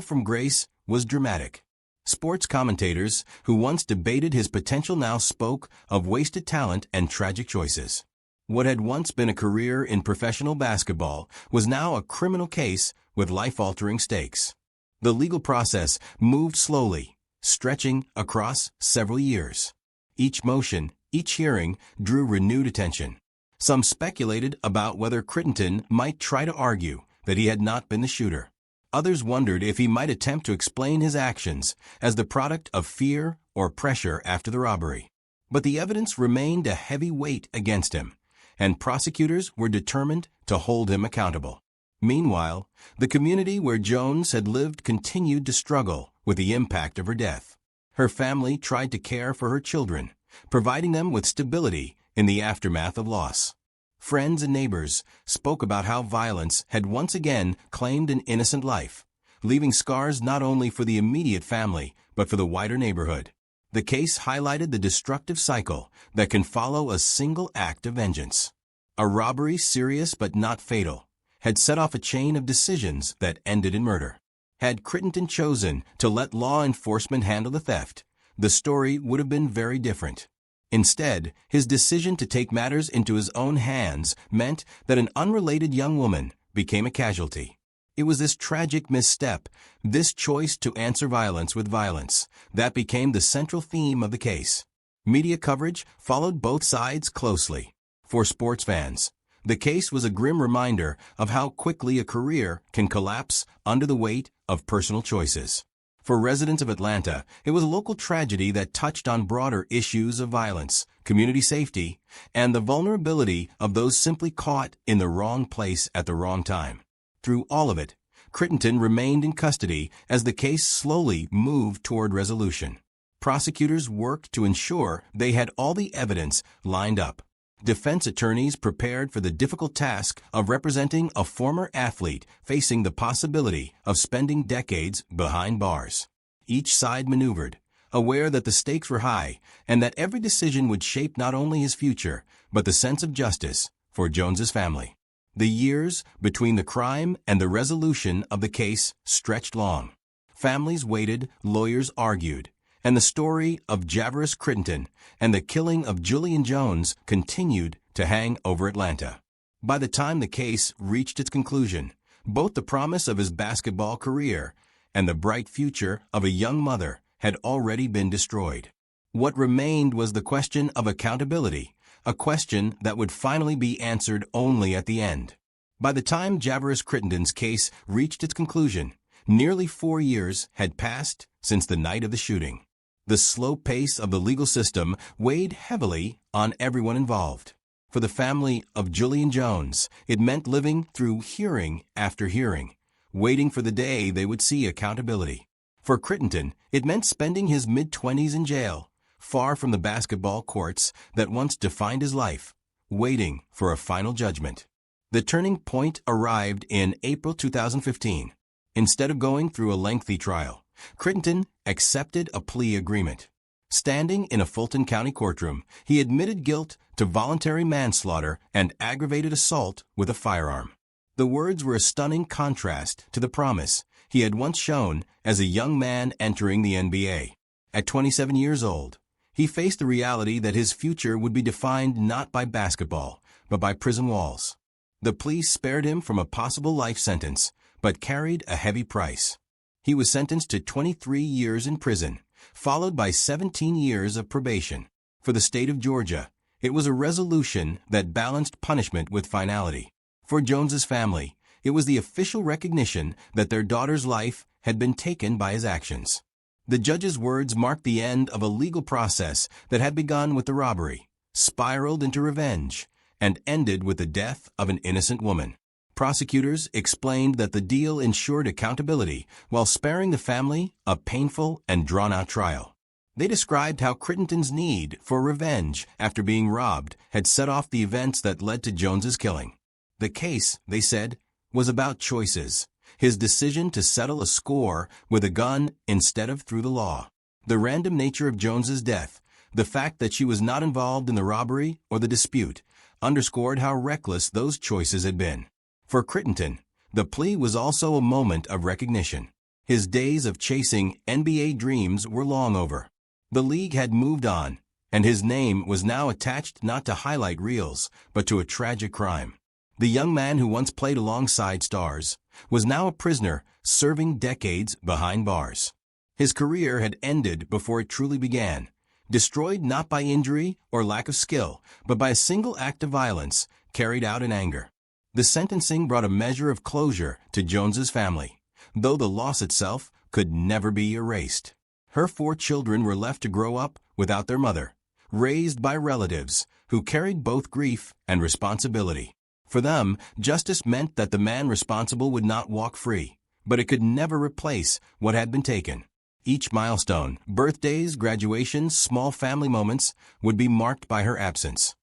from grace was dramatic. Sports commentators who once debated his potential now spoke of wasted talent and tragic choices. What had once been a career in professional basketball was now a criminal case with life-altering stakes. The legal process moved slowly, stretching across several years. Each motion, each hearing, drew renewed attention. Some speculated about whether Crittenton might try to argue that he had not been the shooter. Others wondered if he might attempt to explain his actions as the product of fear or pressure after the robbery. But the evidence remained a heavy weight against him, and prosecutors were determined to hold him accountable. Meanwhile, the community where Jones had lived continued to struggle with the impact of her death. Her family tried to care for her children, providing them with stability in the aftermath of loss. Friends and neighbors spoke about how violence had once again claimed an innocent life, leaving scars not only for the immediate family, but for the wider neighborhood. The case highlighted the destructive cycle that can follow a single act of vengeance. A robbery, serious but not fatal, had set off a chain of decisions that ended in murder. Had Crittenton chosen to let law enforcement handle the theft, the story would have been very different. Instead, his decision to take matters into his own hands meant that an unrelated young woman became a casualty. It was this tragic misstep, this choice to answer violence with violence, that became the central theme of the case. Media coverage followed both sides closely. For sports fans, the case was a grim reminder of how quickly a career can collapse under the weight of personal choices. For residents of Atlanta, it was a local tragedy that touched on broader issues of violence, community safety, and the vulnerability of those simply caught in the wrong place at the wrong time. Through all of it, Crittenton remained in custody as the case slowly moved toward resolution. Prosecutors worked to ensure they had all the evidence lined up. Defense attorneys prepared for the difficult task of representing a former athlete facing the possibility of spending decades behind bars. Each side maneuvered, aware that the stakes were high and that every decision would shape not only his future, but the sense of justice for Jones's family. The years between the crime and the resolution of the case stretched long. Families waited, lawyers argued, and the story of Javaris Crittenton and the killing of Julian Jones continued to hang over Atlanta. By the time the case reached its conclusion, both the promise of his basketball career and the bright future of a young mother had already been destroyed. What remained was the question of accountability, a question that would finally be answered only at the end. By the time Javaris Crittenton's case reached its conclusion, nearly 4 years had passed since the night of the shooting. The slow pace of the legal system weighed heavily on everyone involved. For the family of Julian Jones, it meant living through hearing after hearing, waiting for the day they would see accountability. For Crittenton, it meant spending his mid-20s in jail, far from the basketball courts that once defined his life, waiting for a final judgment. The turning point arrived in April 2015. Instead of going through a lengthy trial, Crittenton accepted a plea agreement. Standing in a Fulton County courtroom, he admitted guilt to voluntary manslaughter and aggravated assault with a firearm. The words were a stunning contrast to the promise he had once shown as a young man entering the NBA. At 27 years old, he faced the reality that his future would be defined not by basketball, but by prison walls. The plea spared him from a possible life sentence, but carried a heavy price. He was sentenced to 23 years in prison, followed by 17 years of probation. For the state of Georgia, it was a resolution that balanced punishment with finality. For Jones's family, it was the official recognition that their daughter's life had been taken by his actions. The judge's words marked the end of a legal process that had begun with the robbery, spiraled into revenge, and ended with the death of an innocent woman. Prosecutors explained that the deal ensured accountability while sparing the family a painful and drawn-out trial. They described how Crittenton's need for revenge after being robbed had set off the events that led to Jones's killing. The case, they said, was about choices. His decision to settle a score with a gun instead of through the law. The random nature of Jones's death, the fact that she was not involved in the robbery or the dispute, underscored how reckless those choices had been. For Crittenton, the plea was also a moment of recognition. His days of chasing NBA dreams were long over. The league had moved on, and his name was now attached not to highlight reels, but to a tragic crime. The young man who once played alongside stars was now a prisoner serving decades behind bars. His career had ended before it truly began, destroyed not by injury or lack of skill, but by a single act of violence carried out in anger. The sentencing brought a measure of closure to Jones's family, though the loss itself could never be erased. Her 4 children were left to grow up without their mother, raised by relatives who carried both grief and responsibility. For them, justice meant that the man responsible would not walk free, but it could never replace what had been taken. Each milestone, birthdays, graduations, small family moments, would be marked by her absence.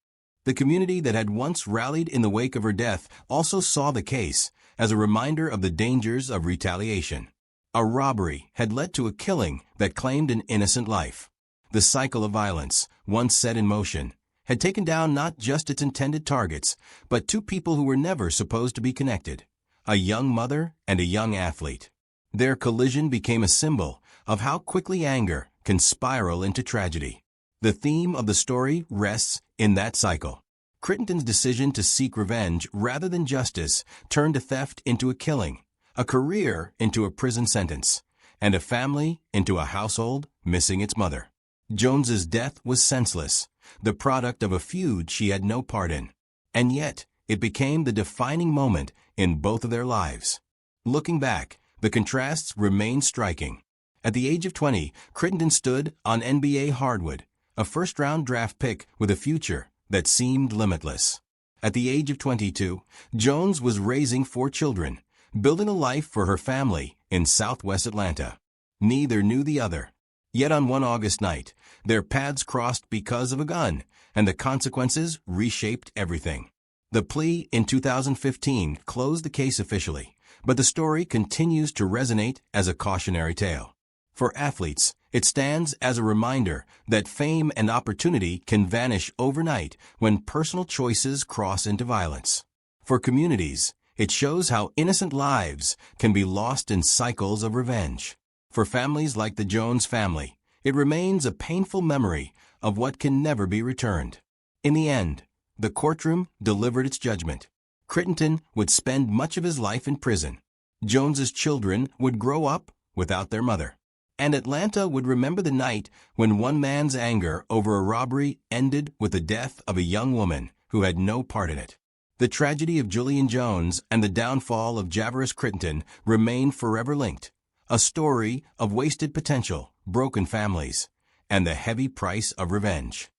The community that had once rallied in the wake of her death also saw the case as a reminder of the dangers of retaliation. A robbery had led to a killing that claimed an innocent life. The cycle of violence, once set in motion, had taken down not just its intended targets, but 2 people who were never supposed to be connected, a young mother and a young athlete. Their collision became a symbol of how quickly anger can spiral into tragedy. The theme of the story rests in that cycle. Crittenton's decision to seek revenge rather than justice turned a theft into a killing, a career into a prison sentence, and a family into a household missing its mother. Jones's death was senseless, the product of a feud she had no part in. And yet, it became the defining moment in both of their lives. Looking back, the contrasts remain striking. At the age of 20, Crittenton stood on NBA hardwood, a first-round draft pick with a future that seemed limitless. At the age of 22, Jones was raising 4 children, building a life for her family in Southwest Atlanta. Neither knew the other. Yet on one August night, their paths crossed because of a gun, and the consequences reshaped everything. The plea in 2015 closed the case officially, but the story continues to resonate as a cautionary tale. For athletes, it stands as a reminder that fame and opportunity can vanish overnight when personal choices cross into violence. For communities, it shows how innocent lives can be lost in cycles of revenge. For families like the Jones family, it remains a painful memory of what can never be returned. In the end, the courtroom delivered its judgment. Crittenton would spend much of his life in prison. Jones's children would grow up without their mother. And Atlanta would remember the night when one man's anger over a robbery ended with the death of a young woman who had no part in it. The tragedy of Julian Jones and the downfall of Javaris Crittenton remain forever linked, a story of wasted potential, broken families, and the heavy price of revenge.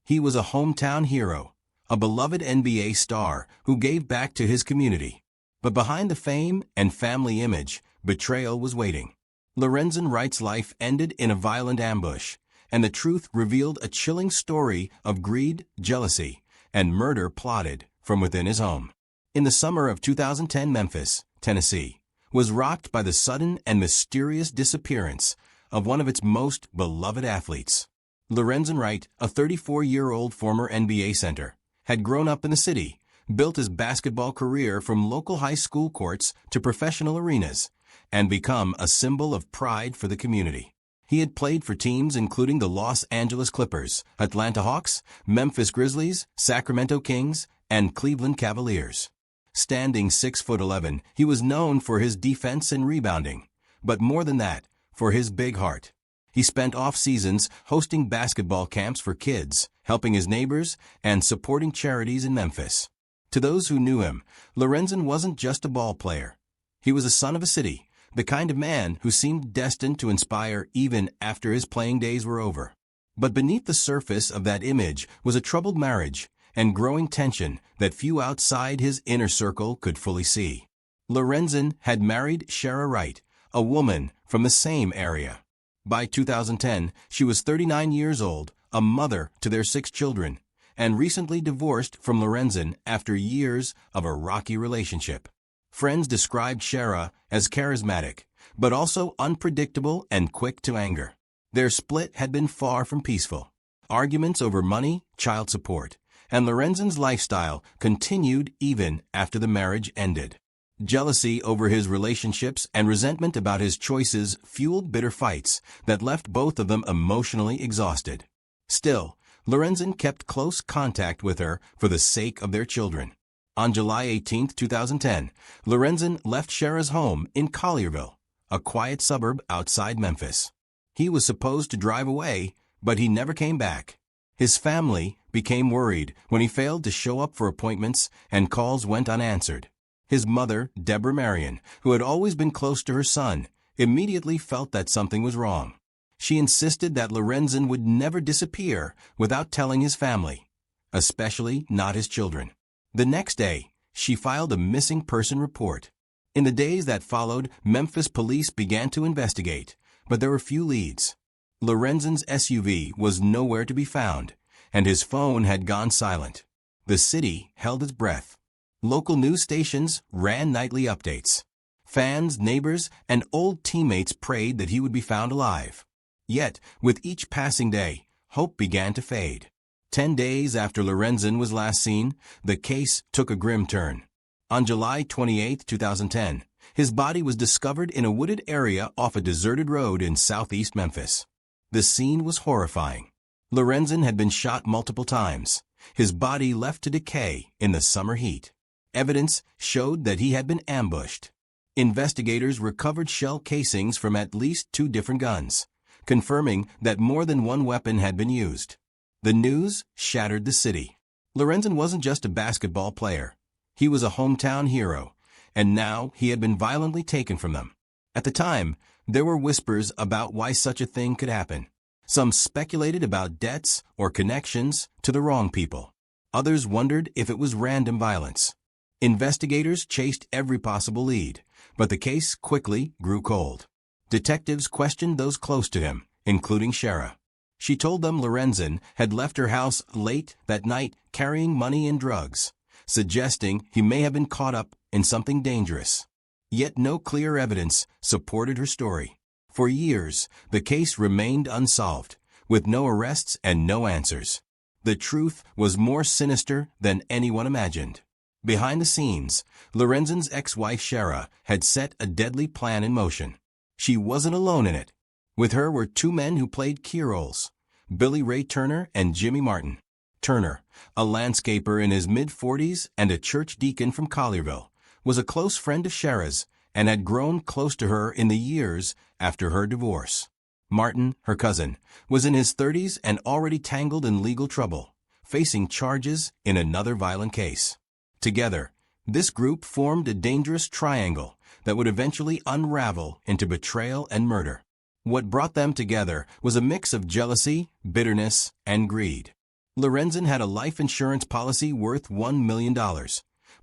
He was a hometown hero, a beloved NBA star who gave back to his community. But behind the fame and family image, betrayal was waiting. Lorenzen Wright's life ended in a violent ambush, and the truth revealed a chilling story of greed, jealousy, and murder plotted from within his home. In the summer of 2010, Memphis, Tennessee, was rocked by the sudden and mysterious disappearance of one of its most beloved athletes. Lorenzen Wright, a 34-year-old former NBA center, had grown up in the city, built his basketball career from local high school courts to professional arenas, and become a symbol of pride for the community. He had played for teams including the Los Angeles Clippers, Atlanta Hawks, Memphis Grizzlies, Sacramento Kings, and Cleveland Cavaliers. Standing 6'11", he was known for his defense and rebounding, but more than that, for his big heart. He spent off-seasons hosting basketball camps for kids, helping his neighbors, and supporting charities in Memphis. To those who knew him, Lorenzen wasn't just a ball player. He was a son of a city, the kind of man who seemed destined to inspire even after his playing days were over. But beneath the surface of that image was a troubled marriage and growing tension that few outside his inner circle could fully see. Lorenzen had married Shara Wright, a woman from the same area. By 2010, she was 39 years old, a mother to their 6 children, and recently divorced from Lorenzen after years of a rocky relationship. Friends described Shara as charismatic, but also unpredictable and quick to anger. Their split had been far from peaceful. Arguments over money, child support, and Lorenzen's lifestyle continued even after the marriage ended. Jealousy over his relationships and resentment about his choices fueled bitter fights that left both of them emotionally exhausted. Still, Lorenzen kept close contact with her for the sake of their children. On July 18, 2010, Lorenzen left Shara's home in Collierville, a quiet suburb outside Memphis. He was supposed to drive away, but he never came back. His family became worried when he failed to show up for appointments and calls went unanswered. His mother, Deborah Marion, who had always been close to her son, immediately felt that something was wrong. She insisted that Lorenzen would never disappear without telling his family, especially not his children. The next day, she filed a missing person report. In the days that followed, Memphis police began to investigate, but there were few leads. Lorenzen's SUV was nowhere to be found, and his phone had gone silent. The city held its breath. Local news stations ran nightly updates. Fans, neighbors, and old teammates prayed that he would be found alive. Yet, with each passing day, hope began to fade. 10 days after Lorenzen was last seen, the case took a grim turn. On July 28, 2010, his body was discovered in a wooded area off a deserted road in southeast Memphis. The scene was horrifying. Lorenzen had been shot multiple times, his body left to decay in the summer heat. Evidence showed that he had been ambushed. Investigators recovered shell casings from at least 2 different guns, confirming that more than one weapon had been used. The news shattered the city. Lorenzen wasn't just a basketball player. He was a hometown hero, and now he had been violently taken from them. At the time, there were whispers about why such a thing could happen. Some speculated about debts or connections to the wrong people. Others wondered if it was random violence. Investigators chased every possible lead, but the case quickly grew cold. Detectives questioned those close to him, including Shara. She told them Lorenzen had left her house late that night carrying money and drugs, suggesting he may have been caught up in something dangerous. Yet no clear evidence supported her story. For years, the case remained unsolved, with no arrests and no answers. The truth was more sinister than anyone imagined. Behind the scenes, Lorenzen's ex-wife Shara had set a deadly plan in motion. She wasn't alone in it. With her were 2 men who played key roles, Billy Ray Turner and Jimmy Martin. Turner, a landscaper in his mid-40s and a church deacon from Collierville, was a close friend of Shara's and had grown close to her in the years after her divorce. Martin, her cousin, was in his 30s and already tangled in legal trouble, facing charges in another violent case. Together, this group formed a dangerous triangle that would eventually unravel into betrayal and murder. What brought them together was a mix of jealousy, bitterness, and greed. Lorenzen had a life insurance policy worth $1 million,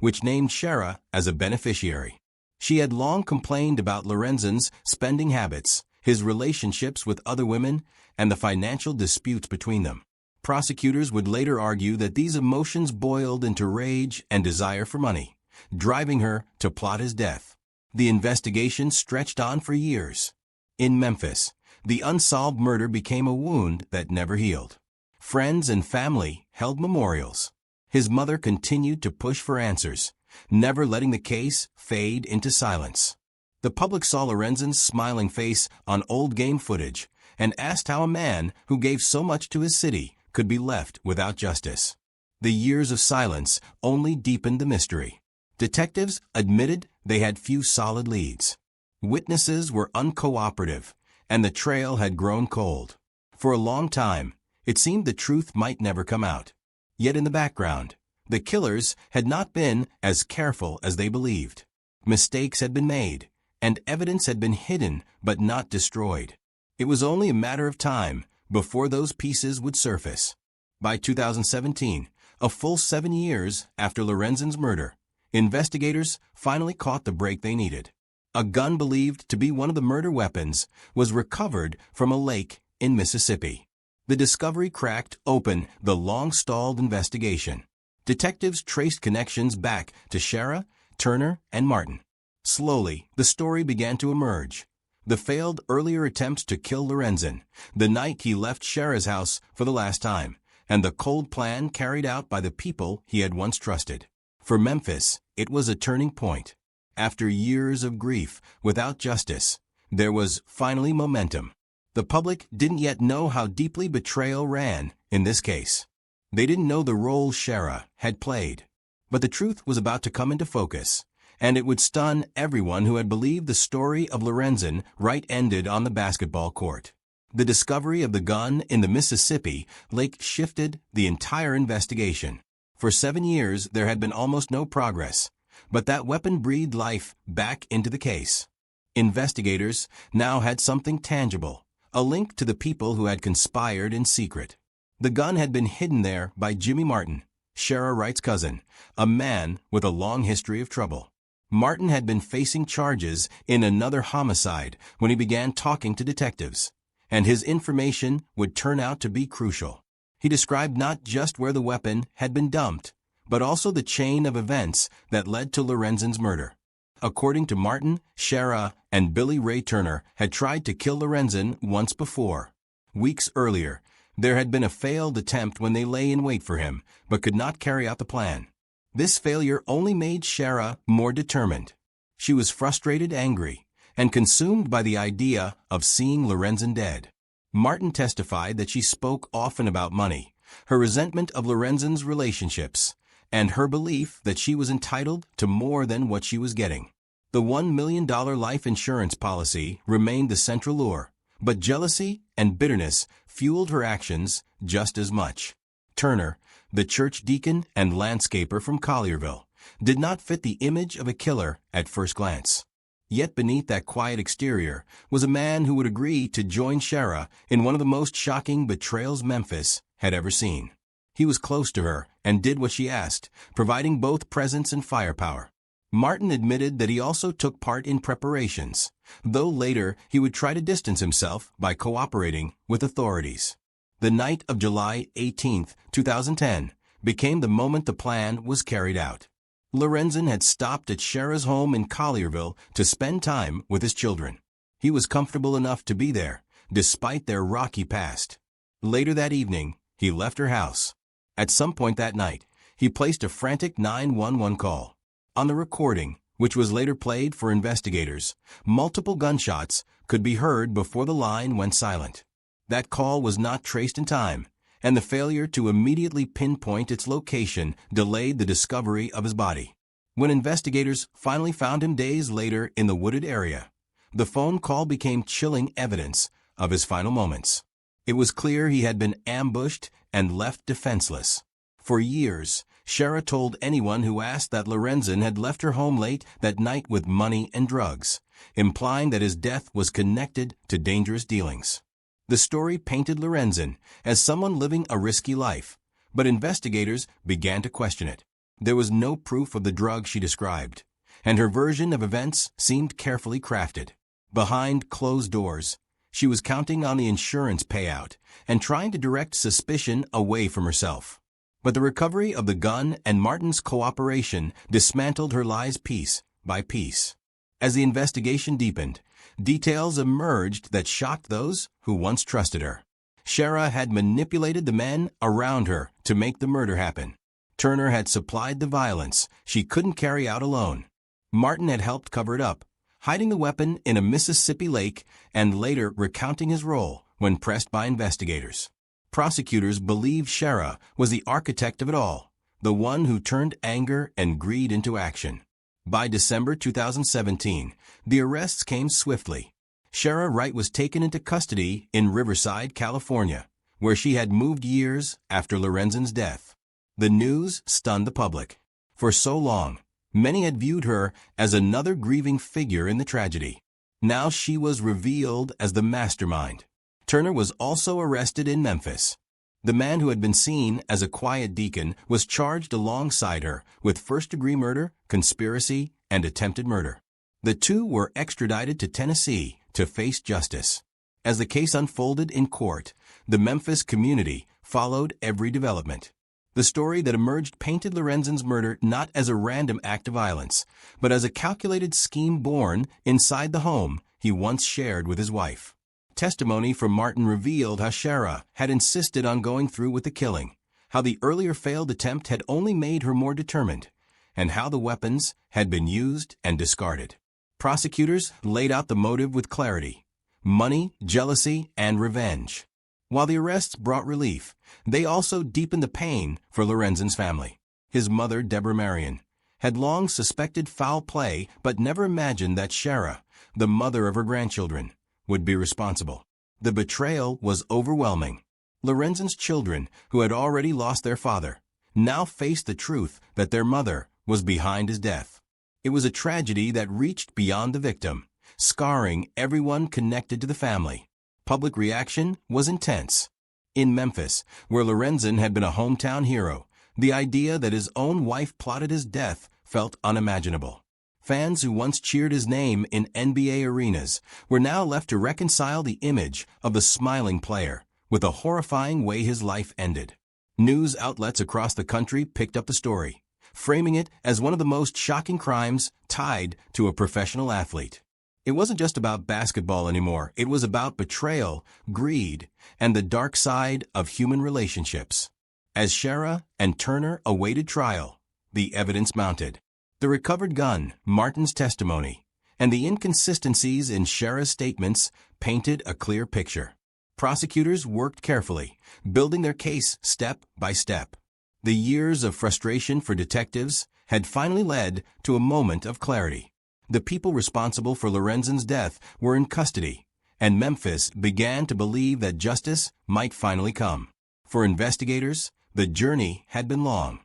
which named Shara as a beneficiary. She had long complained about Lorenzen's spending habits, his relationships with other women, and the financial disputes between them. Prosecutors would later argue that these emotions boiled into rage and desire for money, driving her to plot his death. The investigation stretched on for years. In Memphis, the unsolved murder became a wound that never healed. Friends and family held memorials. His mother continued to push for answers, never letting the case fade into silence. The public saw Lorenzen's smiling face on old game footage and asked how a man who gave so much to his city could be left without justice. The years of silence only deepened the mystery. Detectives admitted they had few solid leads. Witnesses were uncooperative, and the trail had grown cold. For a long time, it seemed the truth might never come out. Yet in the background, the killers had not been as careful as they believed. Mistakes had been made, and evidence had been hidden but not destroyed. It was only a matter of time before those pieces would surface. By 2017, a full 7 years after Lorenzen's murder, investigators finally caught the break they needed. A gun believed to be one of the murder weapons was recovered from a lake in Mississippi. The discovery cracked open the long-stalled investigation. Detectives traced connections back to Shara, Turner, and Martin. Slowly, the story began to emerge. The failed earlier attempt to kill Lorenzen, the night he left Shara's house for the last time, and the cold plan carried out by the people he had once trusted. For Memphis, it was a turning point. After years of grief without justice, there was finally momentum. The public didn't yet know how deeply betrayal ran in this case. They didn't know the role Shara had played. But the truth was about to come into focus, and it would stun everyone who had believed the story of Lorenzen Wright ended on the basketball court. The discovery of the gun in the Mississippi lake shifted the entire investigation. For 7 years, there had been almost no progress, but that weapon breathed life back into the case. Investigators now had something tangible, a link to the people who had conspired in secret. The gun had been hidden there by Jimmy Martin, Shara Wright's cousin, a man with a long history of trouble. Martin had been facing charges in another homicide when he began talking to detectives, and his information would turn out to be crucial. He described not just where the weapon had been dumped, but also the chain of events that led to Lorenzen's murder. According to Martin, Shara and Billy Ray Turner had tried to kill Lorenzen once before. Weeks earlier, there had been a failed attempt when they lay in wait for him, but could not carry out the plan. This failure only made Shara more determined. She was frustrated, angry, and consumed by the idea of seeing Lorenzen dead. Martin testified that she spoke often about money, her resentment of Lorenzen's relationships, and her belief that she was entitled to more than what she was getting. The $1 million life insurance policy remained the central lure, but jealousy and bitterness fueled her actions just as much. Turner, the church deacon and landscaper from Collierville, did not fit the image of a killer at first glance. Yet beneath that quiet exterior was a man who would agree to join Shara in one of the most shocking betrayals Memphis had ever seen. He was close to her and did what she asked, providing both presence and firepower. Martin admitted that he also took part in preparations, though later he would try to distance himself by cooperating with authorities. The night of July 18, 2010, became the moment the plan was carried out. Lorenzen had stopped at Shara's home in Collierville to spend time with his children. He was comfortable enough to be there, despite their rocky past. Later that evening, he left her house. At some point that night, he placed a frantic 911 call. On the recording, which was later played for investigators, multiple gunshots could be heard before the line went silent. That call was not traced in time, and the failure to immediately pinpoint its location delayed the discovery of his body. When investigators finally found him days later in the wooded area, the phone call became chilling evidence of his final moments. It was clear he had been ambushed and left defenseless. For years, Shara told anyone who asked that Lorenzen had left her home late that night with money and drugs, implying that his death was connected to dangerous dealings. The story painted Lorenzen as someone living a risky life, but investigators began to question it. There was no proof of the drug she described, and her version of events seemed carefully crafted. Behind closed doors, she was counting on the insurance payout and trying to direct suspicion away from herself. But the recovery of the gun and Martin's cooperation dismantled her lies piece by piece. As the investigation deepened, details emerged that shocked those who once trusted her. Shara had manipulated the men around her to make the murder happen. Turner had supplied the violence she couldn't carry out alone. Martin had helped cover it up, hiding the weapon in a Mississippi lake and later recounting his role when pressed by investigators. Prosecutors believed Shara was the architect of it all, the one who turned anger and greed into action. By December 2017, the arrests came swiftly. Shara Wright was taken into custody in Riverside, California, where she had moved years after Lorenzen's death. The news stunned the public. For so long, many had viewed her as another grieving figure in the tragedy. Now she was revealed as the mastermind. Turner was also arrested in Memphis. The man who had been seen as a quiet deacon was charged alongside her with first-degree murder, conspiracy, and attempted murder. The two were extradited to Tennessee to face justice. As the case unfolded in court, the Memphis community followed every development. The story that emerged painted Lorenzen's murder not as a random act of violence, but as a calculated scheme born inside the home he once shared with his wife. Testimony from Martin revealed how Shara had insisted on going through with the killing, how the earlier failed attempt had only made her more determined, and how the weapons had been used and discarded. Prosecutors laid out the motive with clarity: money, jealousy, and revenge. While the arrests brought relief, they also deepened the pain for Lorenzen's family. His mother, Deborah Marion, had long suspected foul play but never imagined that Shara, the mother of her grandchildren, would be responsible. The betrayal was overwhelming. Lorenzen's children, who had already lost their father, now faced the truth that their mother was behind his death. It was a tragedy that reached beyond the victim, scarring everyone connected to the family. Public reaction was intense. In Memphis, where Lorenzen had been a hometown hero, the idea that his own wife plotted his death felt unimaginable. Fans who once cheered his name in NBA arenas were now left to reconcile the image of the smiling player with the horrifying way his life ended. News outlets across the country picked up the story, framing it as one of the most shocking crimes tied to a professional athlete. It wasn't just about basketball anymore. It was about betrayal, greed, and the dark side of human relationships. As Shara and Turner awaited trial, the evidence mounted. The recovered gun, Martin's testimony, and the inconsistencies in Shara's statements painted a clear picture. Prosecutors worked carefully, building their case step by step. The years of frustration for detectives had finally led to a moment of clarity. The people responsible for Lorenzen's death were in custody, and Memphis began to believe that justice might finally come. For investigators, the journey had been long.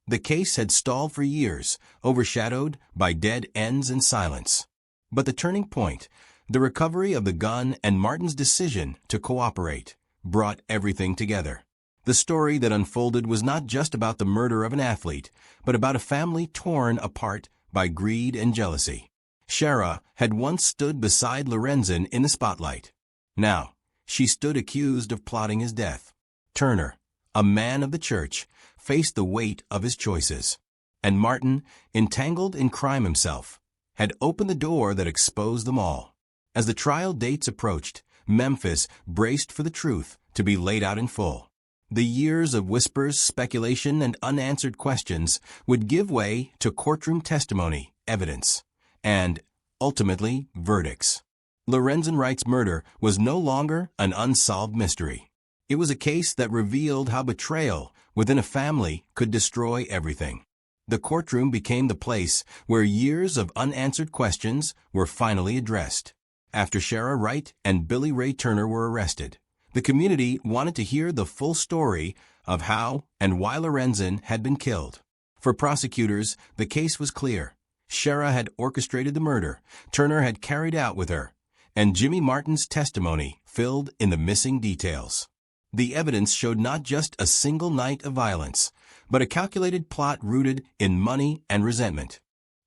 The case had stalled for years, overshadowed by dead ends and silence. But the turning point, the recovery of the gun and Martin's decision to cooperate, brought everything together. The story that unfolded was not just about the murder of an athlete, but about a family torn apart by greed and jealousy. Shara had once stood beside Lorenzen in the spotlight. Now, she stood accused of plotting his death. Turner, a man of the church, faced the weight of his choices. And Martin, entangled in crime himself, had opened the door that exposed them all. As the trial dates approached, Memphis braced for the truth to be laid out in full. The years of whispers, speculation, and unanswered questions would give way to courtroom testimony, evidence, and, ultimately, verdicts. Lorenzen Wright's murder was no longer an unsolved mystery. It was a case that revealed how betrayal within a family could destroy everything. The courtroom became the place where years of unanswered questions were finally addressed. After Shara Wright and Billy Ray Turner were arrested, the community wanted to hear the full story of how and why Lorenzen had been killed. For prosecutors, the case was clear. Shara had orchestrated the murder, Turner had carried out with her, and Jimmy Martin's testimony filled in the missing details. The evidence showed not just a single night of violence, but a calculated plot rooted in money and resentment.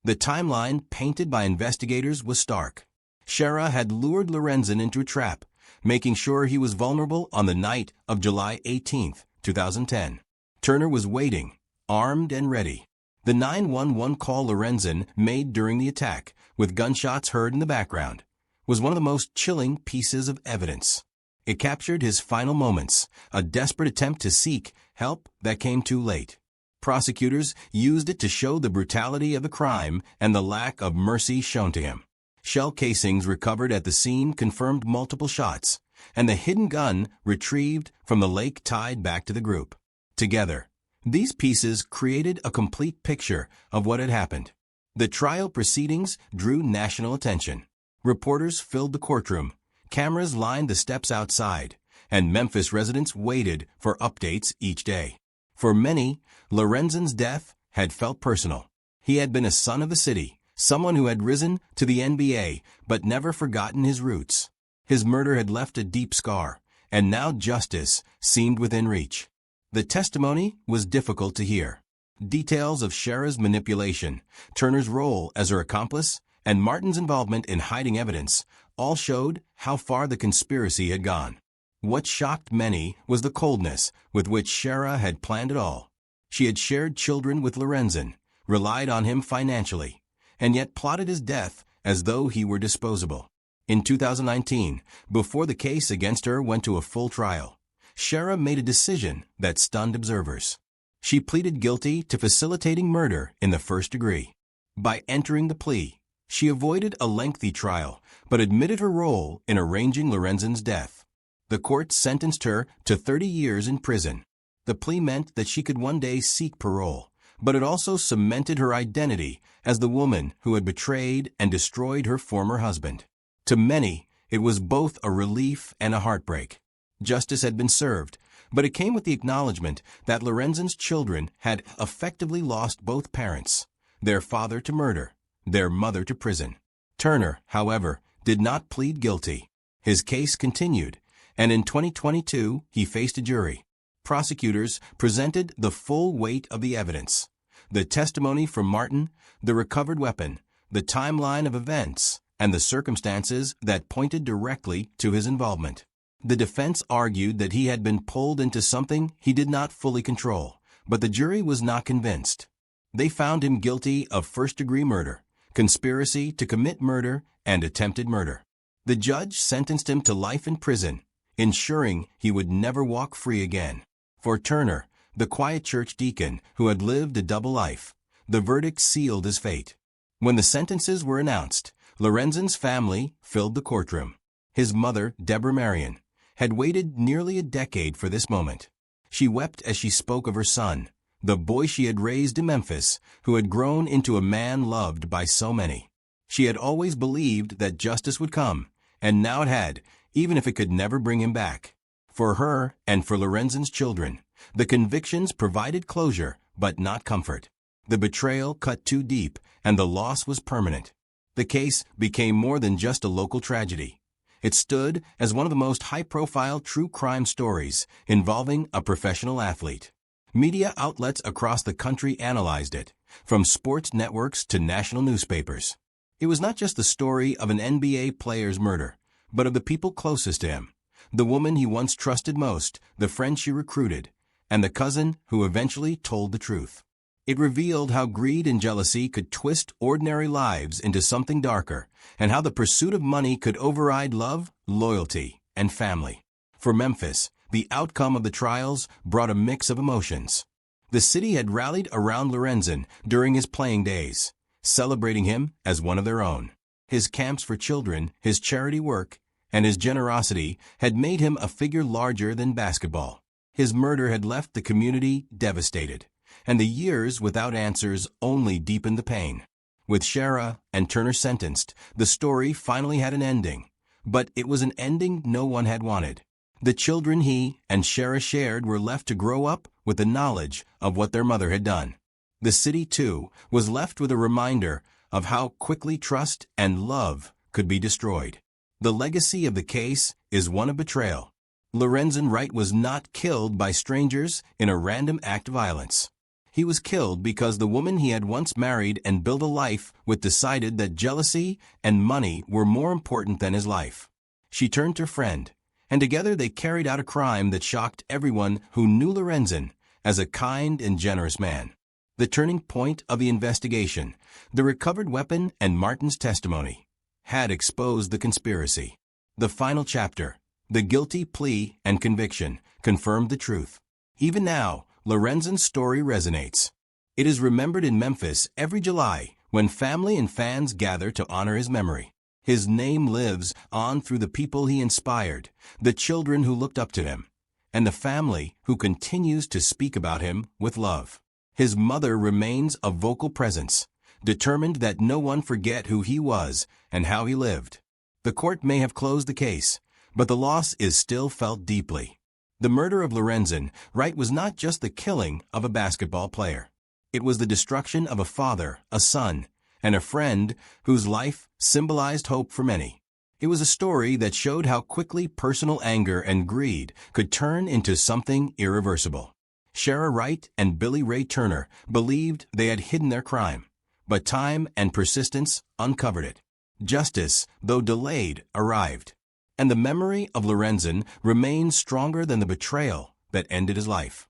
The timeline painted by investigators was stark. Shara had lured Lorenzen into a trap, making sure he was vulnerable on the night of July 18, 2010. Turner was waiting, armed and ready. The 911 call Lorenzen made during the attack, with gunshots heard in the background, was one of the most chilling pieces of evidence. It captured his final moments, a desperate attempt to seek help that came too late. Prosecutors used it to show the brutality of the crime and the lack of mercy shown to him. Shell casings recovered at the scene confirmed multiple shots, and the hidden gun retrieved from the lake tied back to the group. Together, these pieces created a complete picture of what had happened. The trial proceedings drew national attention. Reporters filled the courtroom, cameras lined the steps outside, and Memphis residents waited for updates each day. For many, Lorenzen's death had felt personal. He had been a son of the city, someone who had risen to the NBA but never forgotten his roots. His murder had left a deep scar, and now justice seemed within reach. The testimony was difficult to hear. Details of Shara's manipulation, Turner's role as her accomplice, and Martin's involvement in hiding evidence all showed how far the conspiracy had gone. What shocked many was the coldness with which Shara had planned it all. She had shared children with Lorenzen, relied on him financially, and yet plotted his death as though he were disposable. In 2019, before the case against her went to a full trial, Shara made a decision that stunned observers. She pleaded guilty to facilitating murder in the first degree. By entering the plea, she avoided a lengthy trial, but admitted her role in arranging Lorenzen's death. The court sentenced her to 30 years in prison. The plea meant that she could one day seek parole, but it also cemented her identity as the woman who had betrayed and destroyed her former husband. To many, it was both a relief and a heartbreak. Justice had been served, but it came with the acknowledgement that Lorenzen's children had effectively lost both parents, their father to murder, their mother to prison. Turner, however, did not plead guilty. His case continued, and in 2022 he faced a jury. Prosecutors presented the full weight of the evidence: the testimony from Martin, the recovered weapon, the timeline of events, and the circumstances that pointed directly to his involvement. The defense argued that he had been pulled into something he did not fully control, but the jury was not convinced. They found him guilty of first-degree murder, conspiracy to commit murder, and attempted murder. The judge sentenced him to life in prison, ensuring he would never walk free again. For Turner, the quiet church deacon who had lived a double life, the verdict sealed his fate. When the sentences were announced, Lorenzen's family filled the courtroom. His mother, Deborah Marion, had waited nearly a decade for this moment. She wept as she spoke of her son, the boy she had raised in Memphis, who had grown into a man loved by so many. She had always believed that justice would come, and now it had, even if it could never bring him back. For her and for Lorenzen's children, the convictions provided closure, but not comfort. The betrayal cut too deep, and the loss was permanent. The case became more than just a local tragedy. It stood as one of the most high-profile true crime stories involving a professional athlete. Media outlets across the country analyzed it, from sports networks to national newspapers. It was not just the story of an NBA player's murder, but of the people closest to him, the woman he once trusted most, the friend she recruited, and the cousin who eventually told the truth. It revealed how greed and jealousy could twist ordinary lives into something darker, and how the pursuit of money could override love, loyalty, and family. For Memphis, the outcome of the trials brought a mix of emotions. The city had rallied around Lorenzen during his playing days, celebrating him as one of their own. His camps for children, his charity work, and his generosity had made him a figure larger than basketball. His murder had left the community devastated, and the years without answers only deepened the pain. With Shara and Turner sentenced, the story finally had an ending, but it was an ending no one had wanted. The children he and Shara shared were left to grow up with the knowledge of what their mother had done. The city, too, was left with a reminder of how quickly trust and love could be destroyed. The legacy of the case is one of betrayal. Lorenzen Wright was not killed by strangers in a random act of violence. He was killed because the woman he had once married and built a life with decided that jealousy and money were more important than his life. She turned to her friend, and together they carried out a crime that shocked everyone who knew Lorenzen as a kind and generous man. The turning point of the investigation, the recovered weapon and Martin's testimony, had exposed the conspiracy. The final chapter, the guilty plea and conviction, confirmed the truth. Even now, Lorenzen's story resonates. It is remembered in Memphis every July when family and fans gather to honor his memory. His name lives on through the people he inspired, the children who looked up to him, and the family who continues to speak about him with love. His mother remains a vocal presence, determined that no one forget who he was and how he lived. The court may have closed the case, but the loss is still felt deeply. The murder of Lorenzen Wright was not just the killing of a basketball player. It was the destruction of a father, a son, and a friend whose life symbolized hope for many. It was a story that showed how quickly personal anger and greed could turn into something irreversible. Shara Wright and Billy Ray Turner believed they had hidden their crime, but time and persistence uncovered it. Justice, though delayed, arrived, and the memory of Lorenzen remains stronger than the betrayal that ended his life.